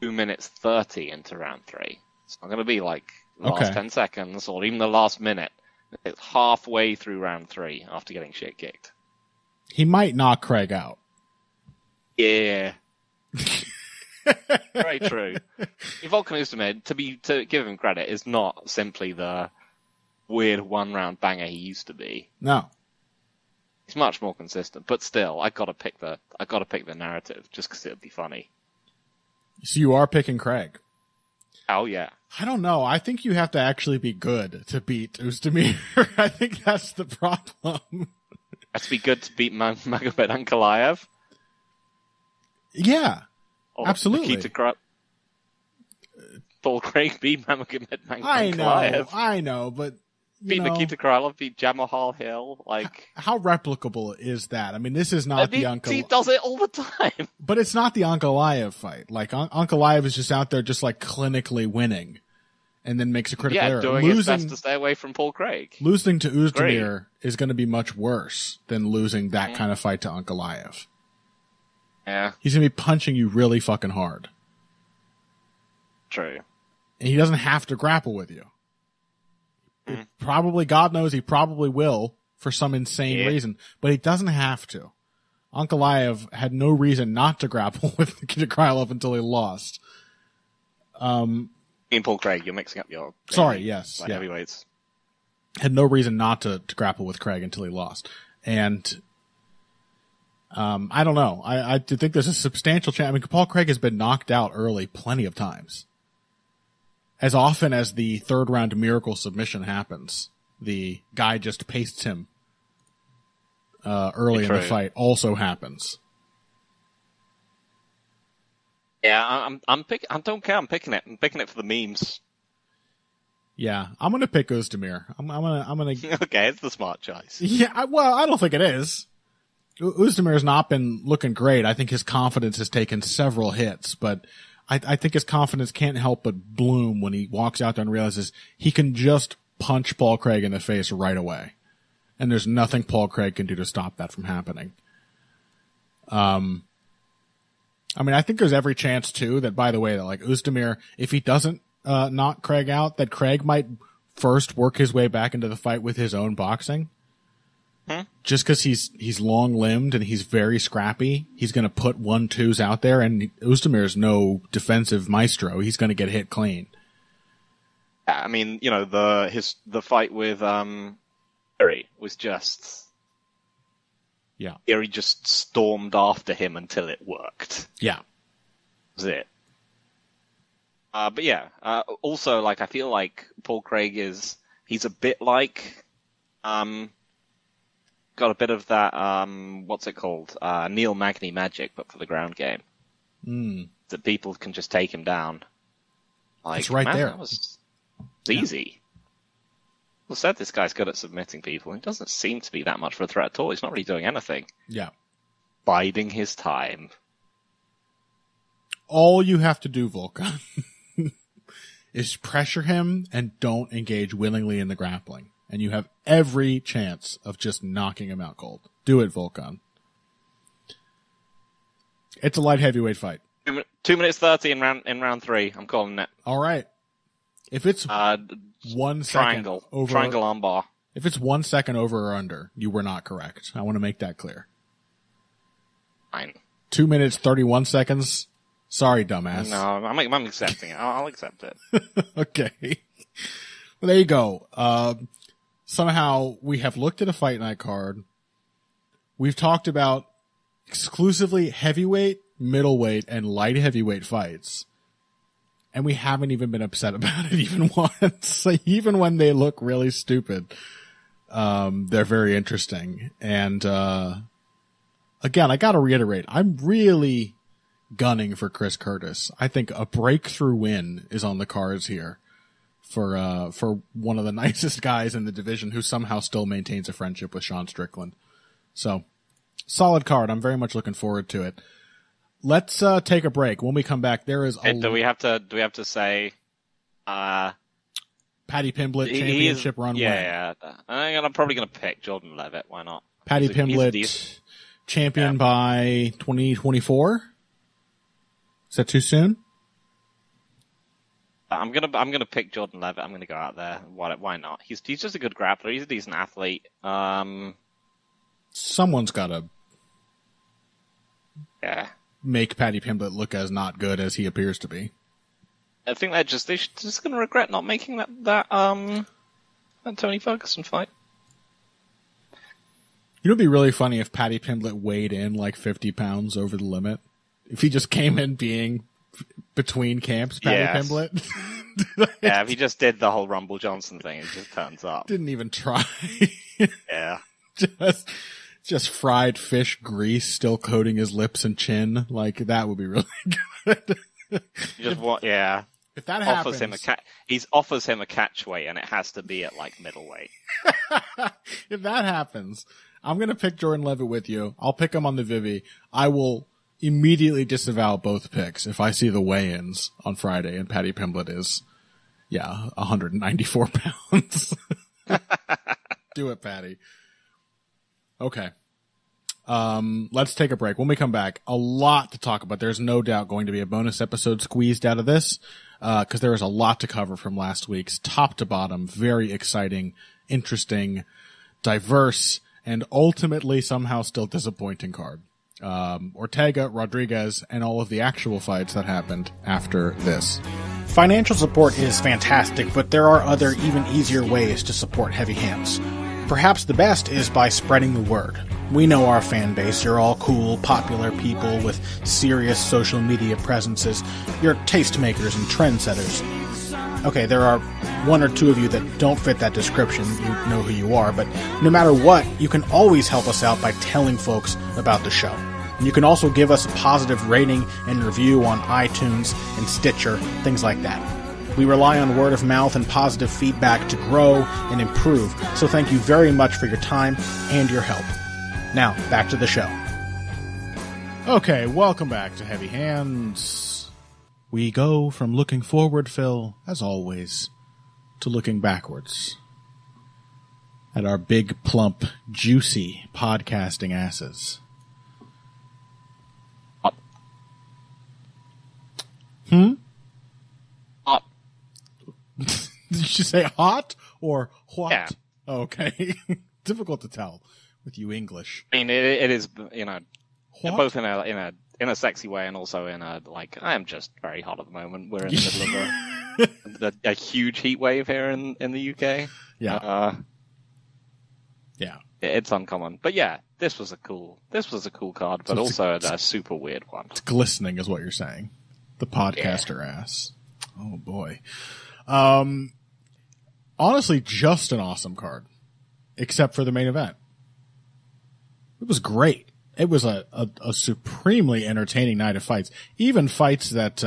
2 minutes 30 into round 3. It's not going to be like the last 10 seconds or even the last minute. It's halfway through round 3 after getting shit kicked. He might knock Craig out. Yeah. Very true. Volkan Oezdemir, to give him credit, is not simply the weird one-round banger he used to be. No. He's much more consistent, but still, I gotta pick the narrative just because it'd be funny. So you are picking Craig? Oh yeah. I don't know. I think you have to actually be good to beat Oezdemir. I think that's the problem. Has to be good to beat Magomed Ankalaev? Yeah. Or absolutely. Paul Craig beat Magomed Ankalaev. I know, but beat Nikita Krylov, beat Jamahal Hill, how replicable is that? I mean, this is not the Ankalaev. He does it all the time. But it's not the Ankalaev fight. Like, Ankalaev is just out there just clinically winning. And then makes a critical error. Doing his best to stay away from Paul Craig. Losing to Oezdemir is going to be much worse than losing that kind of fight to Ankalaev. Yeah. He's going to be punching you really fucking hard. True. And he doesn't have to grapple with you. Probably, God knows he probably will for some insane reason, but he doesn't have to. Ankalaev had no reason not to grapple with Nikita Krylov until he lost. Paul Craig, you're mixing up your... heavyweights. Had no reason not to grapple with Craig until he lost. And I don't know. I do think there's a substantial chance. I mean, Paul Craig has been knocked out early plenty of times. As often as the third round miracle submission happens, the guy just pastes him early in the fight also happens. Yeah, I don't care. I'm picking it. I'm picking it for the memes. Yeah, I'm gonna pick Oezdemir. I'm gonna. Okay, it's the smart choice. Yeah, I don't think it is. Oezdemir has not been looking great. I think his confidence has taken several hits, but I think his confidence can't help but bloom when he walks out there and realizes he can just punch Paul Craig in the face right away. And there's nothing Paul Craig can do to stop that from happening. I mean, I think there's every chance too that, by the way, that Oezdemir, if he doesn't knock Craig out, that Craig might first work his way back into the fight with his own boxing. Just because he's long-limbed and he's very scrappy, he's going to put 1-2s out there, and Oezdemir's no defensive maestro. He's going to get hit clean. I mean, the fight with Perry was just Yeah. Theory just stormed after him until it worked. Yeah. That was it. But yeah, also, like, I feel like Paul Craig he's a bit like, got a bit of that, what's it called? Neil Magny magic, but for the ground game. That people can just take him down. Like, it's right there. That was easy. Well said, this guy's good at submitting people. He doesn't seem to be that much of a threat at all. He's not really doing anything. Yeah. Biding his time. All you have to do, Volkan, is pressure him and don't engage willingly in the grappling. And you have every chance of just knocking him out cold. Do it, Volkan. It's a light heavyweight fight. 2 minutes 30 in round 3. I'm calling it. All right. If it's 1 second over, triangle armbar. If it's 1 second over or under, you were not correct. I want to make that clear. Fine. 2 minutes 31 seconds. Sorry, dumbass. No, I'm accepting it. I'll accept it. Okay. Well, there you go. Somehow we have looked at a fight night card. We've talked about exclusively heavyweight, middleweight, and light heavyweight fights. And we haven't even been upset about it even once. Even when they look really stupid, they're very interesting. And, again, I gotta reiterate, I'm really gunning for Chris Curtis. I think a breakthrough win is on the cards here for one of the nicest guys in the division who somehow still maintains a friendship with Sean Strickland. So, solid card. I'm very much looking forward to it. Let's take a break. When we come back, there is do we have to say Paddy Pimblett championship run win? Yeah. I'm probably going to pick Jordan Levitt. Why not? Paddy Pimblett champion by 2024? Is that too soon? I'm gonna pick Jordan Levitt. I'm gonna go out there. Why not? He's just a good grappler. He's a decent athlete. Someone's gotta make Paddy Pimblett look as not good as he appears to be. I think they're just gonna regret not making that Tony Ferguson fight. You know, it'd be really funny if Paddy Pimblett weighed in like 50 pounds over the limit. If he just came in being between camps, Paddy Pimblett. Yeah, if he just did the whole Rumble Johnson thing, it just turns up. Didn't even try. Yeah. Just fried fish grease still coating his lips and chin. Like, that would be really good. If that happens, he offers him a catch weight, and it has to be at like middleweight. If that happens, I'm gonna pick Jordan Levitt with you. I'll pick him on the Vivi. I will immediately disavow both picks if I see the weigh-ins on Friday and Paddy Pimblett is, 194 pounds. Do it, Paddy. Okay. Let's take a break. When we come back, a lot to talk about. There's no doubt going to be a bonus episode squeezed out of this, cause there is a lot to cover from last week's top to bottom, very exciting, interesting, diverse, and ultimately somehow still disappointing card. Ortega, Rodriguez, and all of the actual fights that happened after this. Financial support is fantastic, but there are other, even easier ways to support Heavy Hands. Perhaps the best is by spreading the word. We know our fan base. You're all cool, popular people with serious social media presences. You're tastemakers and trendsetters. Okay, there are one or two of you that don't fit that description. You know who you are, but no matter what, you can always help us out by telling folks about the show. And you can also give us a positive rating and review on iTunes and Stitcher, things like that. We rely on word of mouth and positive feedback to grow and improve, so thank you very much for your time and your help. Now, back to the show. Okay, welcome back to Heavy Hands. We go from looking forward, Phil, as always, to looking backwards at our big, plump, juicy podcasting asses. Hot. Did you say hot or what? Yeah. Okay. Difficult to tell with you English. I mean, it is, What? both in a sexy way and also in a, like, I am just very hot at the moment. We're in the middle of a huge heat wave here in the UK. Yeah. Yeah. It's uncommon. But yeah, this was a cool card, but also a super weird one. It's glistening, is what you're saying. The podcaster ass. Oh boy. Honestly, just an awesome card, except for the main event. It was great. It was a supremely entertaining night of fights. Even fights that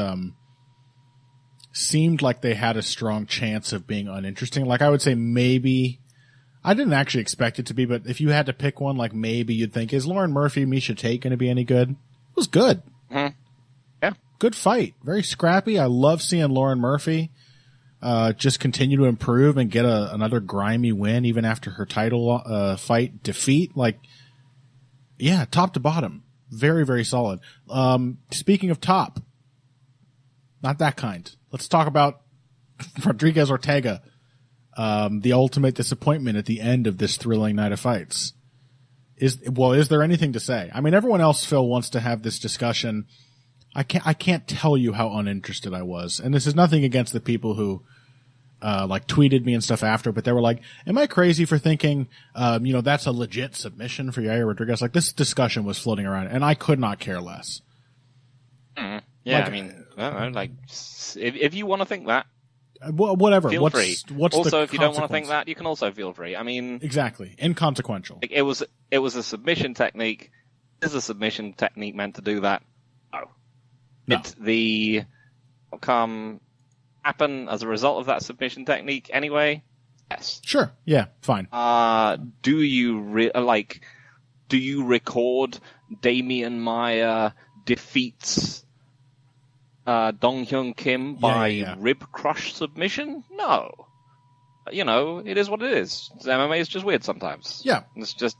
seemed like they had a strong chance of being uninteresting. Like, I would say maybe, I didn't actually expect it to be, but if you had to pick one, like, maybe you'd think, is Lauren Murphy, Miesha Tate going to be any good? It was good. Mm-hmm. Yeah. Good fight. Very scrappy. I love seeing Lauren Murphy just continue to improve and get another grimy win even after her title fight defeat. Like, yeah, top to bottom. Very, very solid. Speaking of top, not that kind. Let's talk about Rodriguez Ortega, the ultimate disappointment at the end of this thrilling night of fights. Is there anything to say? I mean, everyone else, Phil, wants to have this discussion. I can't tell you how uninterested I was. And this is nothing against the people who like tweeted me and stuff after, but they were like, am I crazy for thinking, that's a legit submission for Yair Rodriguez? Like, this discussion was floating around and I could not care less. Mm. Yeah. Like, I mean, like, if you want to think that, whatever. Feel free. Also, if you don't want to think that, you can also feel free. I mean, exactly. Inconsequential. It was a submission technique. Is a submission technique meant to do that? No. It's the outcome happen as a result of that submission technique anyway? Yes. Sure. Yeah. Fine. Do you record Damian Maia defeats Dong Hyun Kim by rib crush submission? No. It is what it is. MMA is just weird sometimes. Yeah. It's just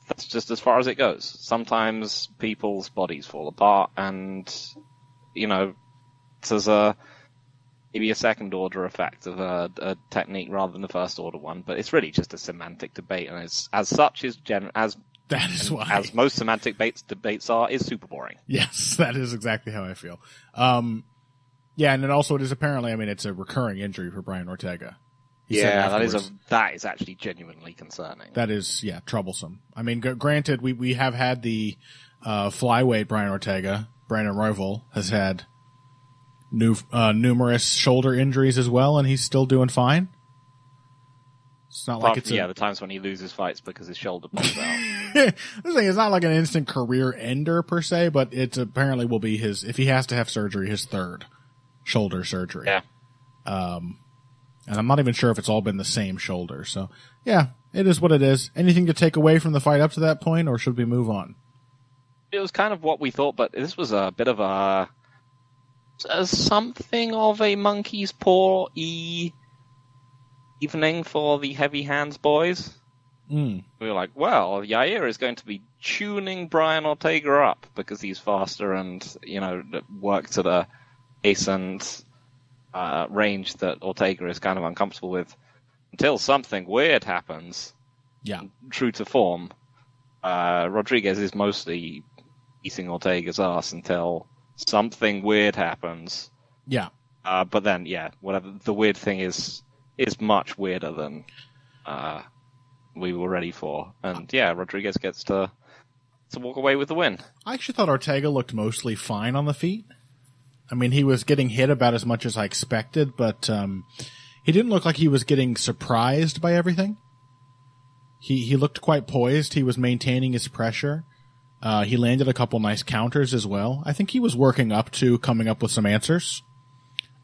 that's just as far as it goes. Sometimes people's bodies fall apart and it's maybe a second order effect of a technique rather than the first order one, but it's really just a semantic debate, and as most semantic debates are, is super boring. Yes, that is exactly how I feel. And then also it is apparently, it's a recurring injury for Brian Ortega. That is actually genuinely concerning. That is, troublesome. Granted, we have had the flyweight Brian Ortega. Brandon Royval has had numerous shoulder injuries as well, and he's still doing fine. It's not like the times when he loses fights because his shoulder pops out. The thing is, not like an instant career ender per se, but it apparently will be if he has to have surgery, his third shoulder surgery. Yeah. And I'm not even sure if it's all been the same shoulder. So, yeah, it is what it is. Anything to take away from the fight up to that point, or should we move on? It was kind of what we thought, but this was a bit of something of a monkey's paw evening for the heavy hands boys. We were like, well, Yair is going to be tuning Brian Ortega up because he's faster and, works at a pace and range that Ortega is kind of uncomfortable with until something weird happens. Yeah. True to form, Rodriguez is mostly eating Ortega's ass until something weird happens. Yeah. But then, whatever the weird thing is much weirder than we were ready for. And Rodriguez gets to walk away with the win. I actually thought Ortega looked mostly fine on the feet. He was getting hit about as much as I expected, but he didn't look like he was getting surprised by everything. He looked quite poised. He was maintaining his pressure. He landed a couple nice counters as well. I think he was working up to coming up with some answers.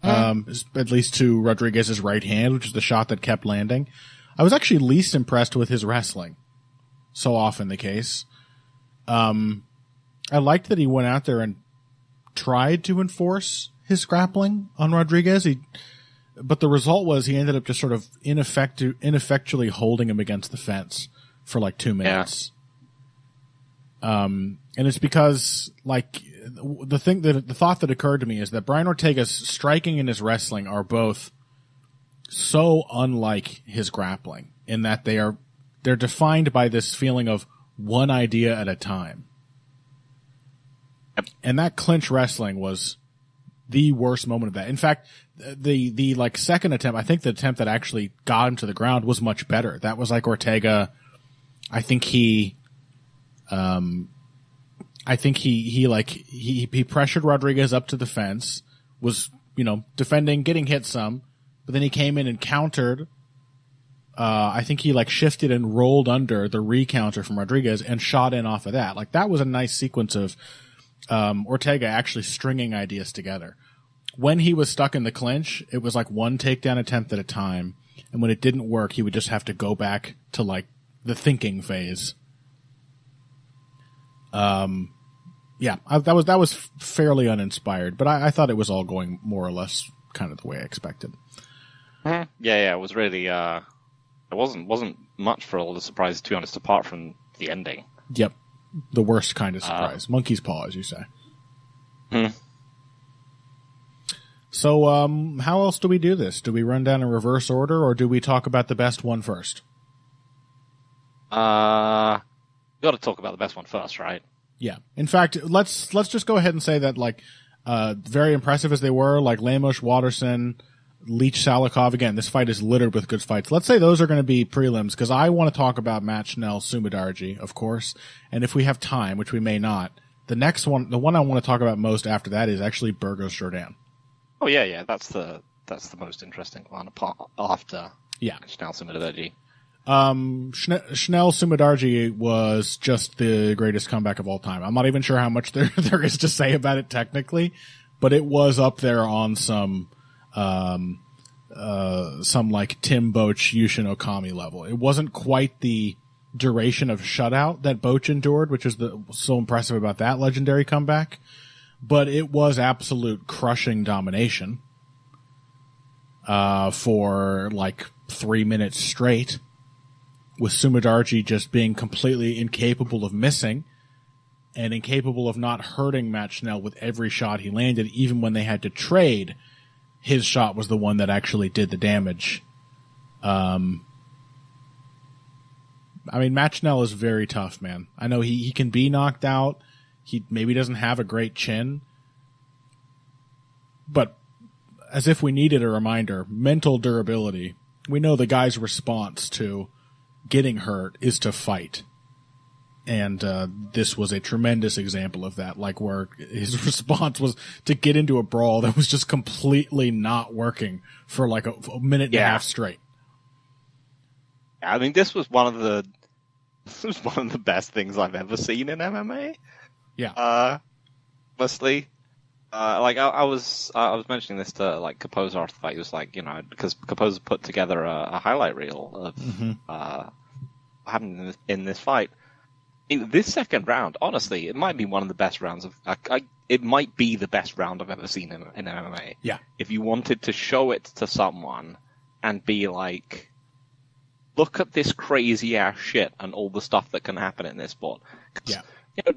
At least to Rodriguez's right hand, which is the shot that kept landing. I was actually least impressed with his wrestling. So often the case. I liked that he went out there and tried to enforce his grappling on Rodriguez. But the result was he ended up just sort of ineffectually holding him against the fence for like 2 minutes. And it's because, the thought that occurred to me is that Brian Ortega's striking and his wrestling are both so unlike his grappling in that they're defined by this feeling of one idea at a time. And that clinch wrestling was the worst moment of that. In fact, the second attempt, I think the attempt that actually got him to the ground was much better. That was like Ortega. I think he I think he pressured Rodriguez up to the fence, was, defending, getting hit some, but then he came in and countered. I think he shifted and rolled under the recounter from Rodriguez and shot in off of that. That was a nice sequence of, Ortega actually stringing ideas together. When he was stuck in the clinch, it was one takedown attempt at a time. And when it didn't work, he would just have to go back to the thinking phase. That was fairly uninspired, but I thought it was all going more or less kind of the way I expected. Yeah, it was really, it wasn't much for all the surprises, to be honest, apart from the ending. Yep. The worst kind of surprise. Monkey's paw, as you say. So, how else do we do this? Do we run down in reverse order, or do we talk about the best one first? You got to talk about the best one first, right? Yeah. In fact, let's just go ahead and say that, very impressive as they were, Lemos, Watterson, Leach, Salikov. Again, this fight is littered with good fights. Let's say those are going to be prelims, because I want to talk about Matt Schnell, Sumudaerji, of course. And if we have time, which we may not, the next one, the one I want to talk about most after that is actually Burgos Jourdain. Oh yeah, that's the most interesting one after Schnell, Sumudaerji. Schnell, Sumudaerji was just the greatest comeback of all time. I'm not even sure how much there is to say about it technically, but it was up there on some Tim Boach, Yushin Okami level. It wasn't quite the duration of shutout that Boach endured, which is so impressive about that legendary comeback, but it was absolute crushing domination, for 3 minutes straight, with Sumudaerji just being completely incapable of missing and incapable of not hurting Matt Schnell with every shot he landed. Even when they had to trade, his shot was the one that actually did the damage. Matt Schnell is very tough, man. I know he can be knocked out. He maybe doesn't have a great chin. But as if we needed a reminder, mental durability. We know the guy's response to getting hurt is to fight. And this was a tremendous example of that, where his response was to get into a brawl that was just completely not working for a minute and a half straight. This was one of the best things I've ever seen in MMA. Yeah. Honestly. I was mentioning this to Capoza after the fight. He was because Capoza put together a highlight reel of what happened in this fight. This second round, honestly, it might be one of the best rounds of. It might be the best round I've ever seen in MMA. Yeah. If you wanted to show it to someone and be look at this crazy ass shit and all the stuff that can happen in this sport. Yeah.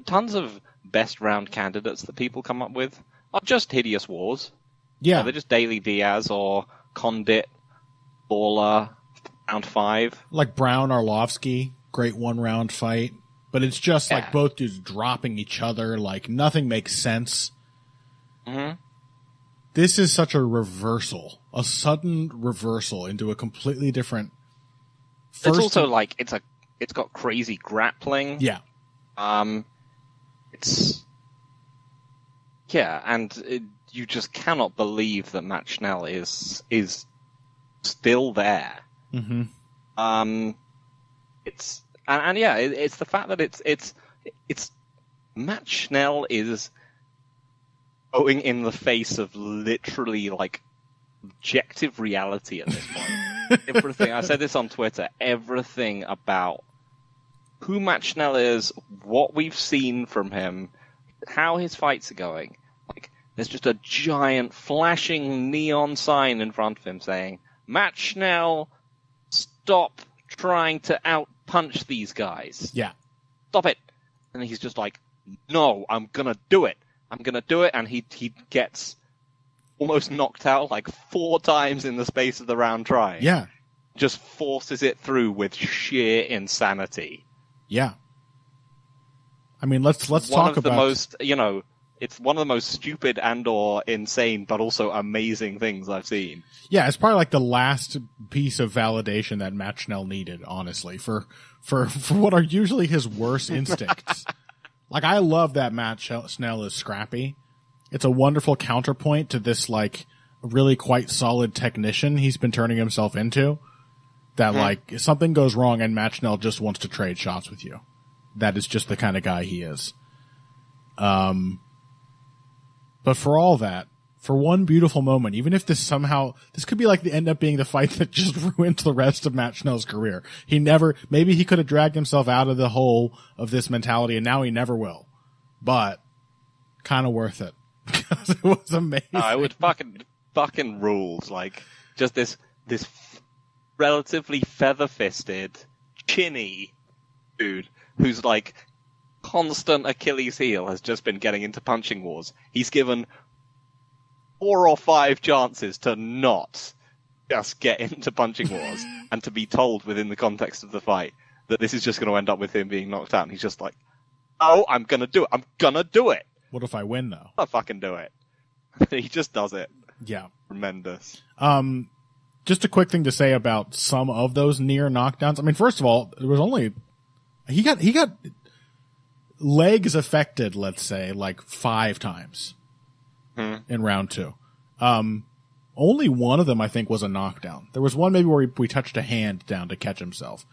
Tons of best round candidates that people come up with are just hideous wars. Yeah. They're just Daily Diaz or Condit, Lawler, round 5. Brown Arlovsky, great 1-round fight. But it's just both dudes dropping each other, nothing makes sense. Mm-hmm. This is such a reversal, a sudden reversal into a completely different. It's also it's got crazy grappling. Yeah. You just cannot believe that Matt Schnell is still there. Mm-hmm. It's the fact that it's Matt Schnell is going in the face of literally objective reality at this point. Everything, I said this on Twitter, everything about who Matt Schnell is, what we've seen from him, how his fights are going. There's just a giant flashing neon sign in front of him saying, Matt Schnell, stop trying to out-punch these guys. Yeah. Stop it. And he's just no, I'm gonna do it. I'm gonna do it, and he gets almost knocked out 4 times in the space of the round trying. Yeah. Just forces it through with sheer insanity. Yeah. Let's talk about the most, it's one of the most stupid and/or insane, but also amazing things I've seen. Yeah, it's probably the last piece of validation that Matt Schnell needed, honestly, for for what are usually his worst instincts. Like, I love that Matt Snell is scrappy. It's a wonderful counterpoint to this, like, really quite solid technician he's been turning himself into. That, like, if something goes wrong and Matt Snell just wants to trade shots with you. That is just the kind of guy he is. But for all that, for one beautiful moment, even if this could be like end up being the fight that just ruins the rest of Matt Schnell's career. Maybe he could have dragged himself out of the hole of this mentality and now he never will. But, kind of worth it. Because it was amazing. I would fucking rules. Like, just this relatively feather-fisted, chinny dude who's like constant Achilles heel has just been getting into punching wars. He's given 4 or 5 chances to not just get into punching wars and to be told within the context of the fight that this is just going to end up with him being knocked out. And he's just like, oh, I'm going to do it. I'm going to do it. What if I win, though? I'll fucking do it. He just does it. Yeah. Tremendous. Just a quick thing to say about some of those near knockdowns. I mean, first of all, there was only... He got legs affected, let's say, like 5 times. In round 2. Only one of them, I think, was a knockdown. There was one maybe where we touched a hand down to catch himself.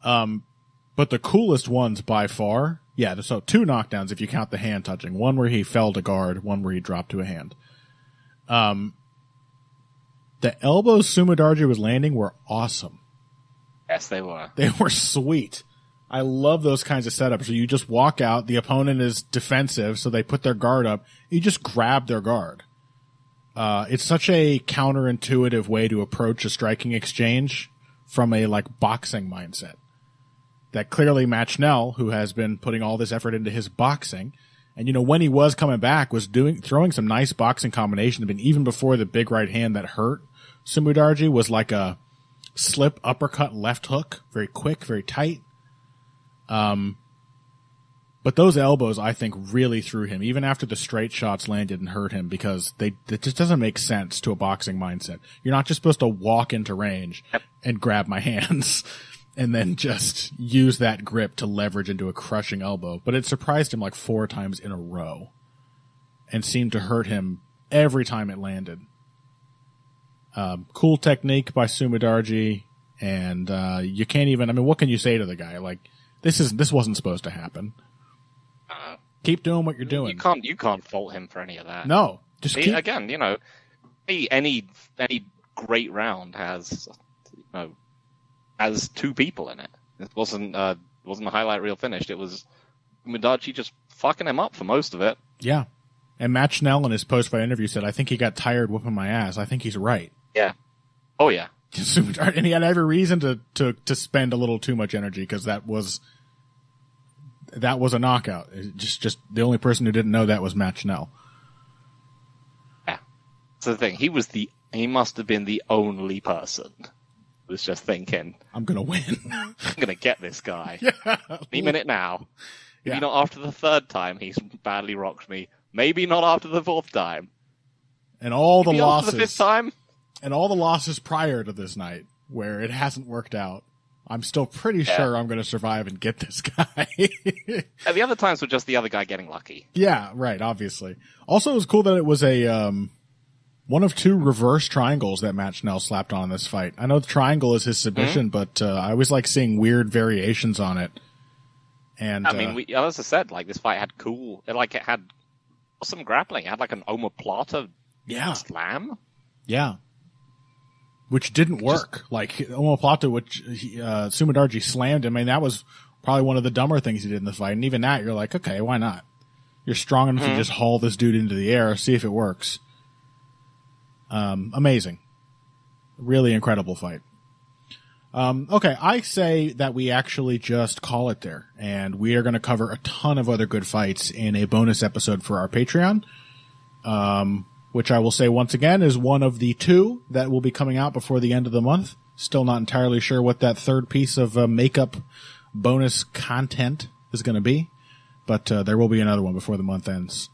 But the coolest ones by far, so 2 knockdowns if you count the hand touching. One where he fell to guard, one where he dropped to a hand. The elbows Sumidarji was landing were awesome. Yes, they were. They were sweet. I love those kinds of setups. So you just walk out, the opponent is defensive, so they put their guard up. You just grab their guard. It's such a counterintuitive way to approach a striking exchange from a, like, boxing mindset. That clearly Matt Schnell, who has been putting all this effort into his boxing, and, you know, when he was coming back, was throwing some nice boxing combinations. I mean, even before the big right hand that hurt Sumidarji was like a slip uppercut left hook. Very quick, very tight. But those elbows, I think, really threw him, even after the straight shots landed and hurt him, because it just doesn't make sense to a boxing mindset. You're not just supposed to walk into range and grab my hands and then just use that grip to leverage into a crushing elbow. But it surprised him like 4 times in a row and seemed to hurt him every time it landed. Cool technique by Sumidarji, and you can't even, I mean, what can you say to the guy? Like, this wasn't supposed to happen. Keep doing what you're doing. You can't fault him for any of that. No, just keep... Again, you know, any great round has, you know, has 2 people in it. It wasn't a highlight reel finished. It was Sumidarji just fucking him up for most of it. Yeah. And Matt Schnell in his post-fight interview said, I think he got tired whooping my ass. I think he's right. Yeah. Oh, yeah. And he had every reason to spend a little too much energy, because that was a knockout. Just the only person who didn't know that was Matt Schnell. Yeah. That's the thing. He must have been the only person who was just thinking, I'm gonna win. I'm gonna get this guy. Yeah. Any minute now. Maybe not after the 3rd time he's badly rocked me. Maybe not after the 4th time. And all the losses. After the 5th time. And all the losses prior to this night, where it hasn't worked out. I'm still pretty sure I'm going to survive and get this guy. And the other times were just the other guy getting lucky. Yeah, right, obviously. Also, it was cool that it was a one of 2 reverse triangles that Matt Schnell slapped on in this fight. I know the triangle is his submission, but I always like seeing weird variations on it. And I mean, as I said, like, this fight had it had awesome grappling. It had like an omoplata slam. Yeah. Which didn't work. Like, omoplata, which Sumidarji slammed him. I mean, that was probably one of the dumber things he did in the fight. And even that, you're like, okay, why not? You're strong enough to just haul this dude into the air, see if it works. Amazing. Really incredible fight. Okay, I say that we actually just call it there. And we are going to cover a ton of other good fights in a bonus episode for our Patreon. Which I will say once again is one of the 2 that will be coming out before the end of the month. Still not entirely sure what that 3rd piece of makeup bonus content is going to be, but there will be another one before the month ends.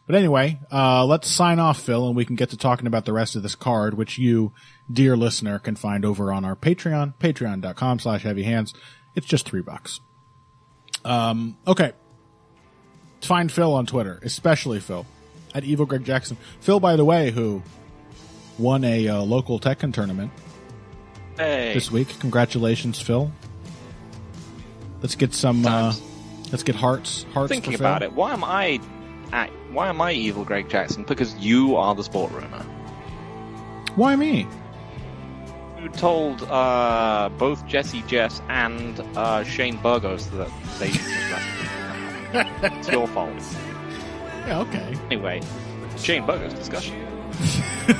But anyway, let's sign off, Phil, and we can get to talking about the rest of this card, which you, dear listener, can find over on our Patreon, patreon.com/heavyhands. It's just $3. Okay. Find Phil on Twitter, especially Phil, at Evil Greg Jackson. Phil, by the way, who won a local Tekken tournament this week. Congratulations, Phil. Let's get some. Let's get hearts. Thinking for Phil. about it, why am I Evil Greg Jackson? Because you are the sport rumor. Why me? You told both Jesse Jess and Shane Burgos that they should just wrestle. It's your fault. Yeah, okay. Anyway, Shane Burgos discussion.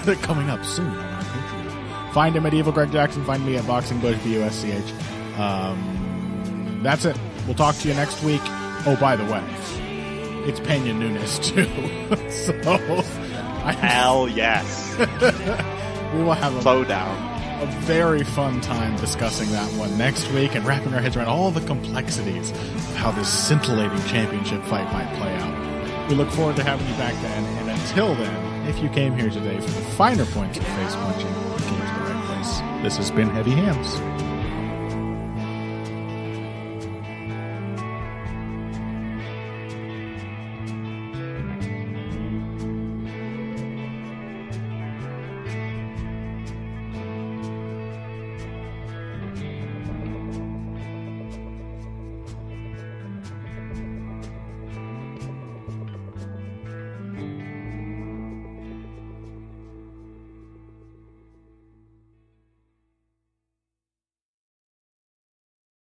They're coming up soon on our Patreon. Find him at Evil Greg Jackson. Find me at Boxing Bush BUSCH. That's it. We'll talk to you next week. Oh, by the way, it's Pena Nunes too. So hell yes. We will have a very fun time discussing that one next week and wrapping our heads around all the complexities of how this scintillating championship fight might play out. We look forward to having you back then, and until then, if you came here today for the finer points of face punching, you came to the right place. This has been Heavy Hands.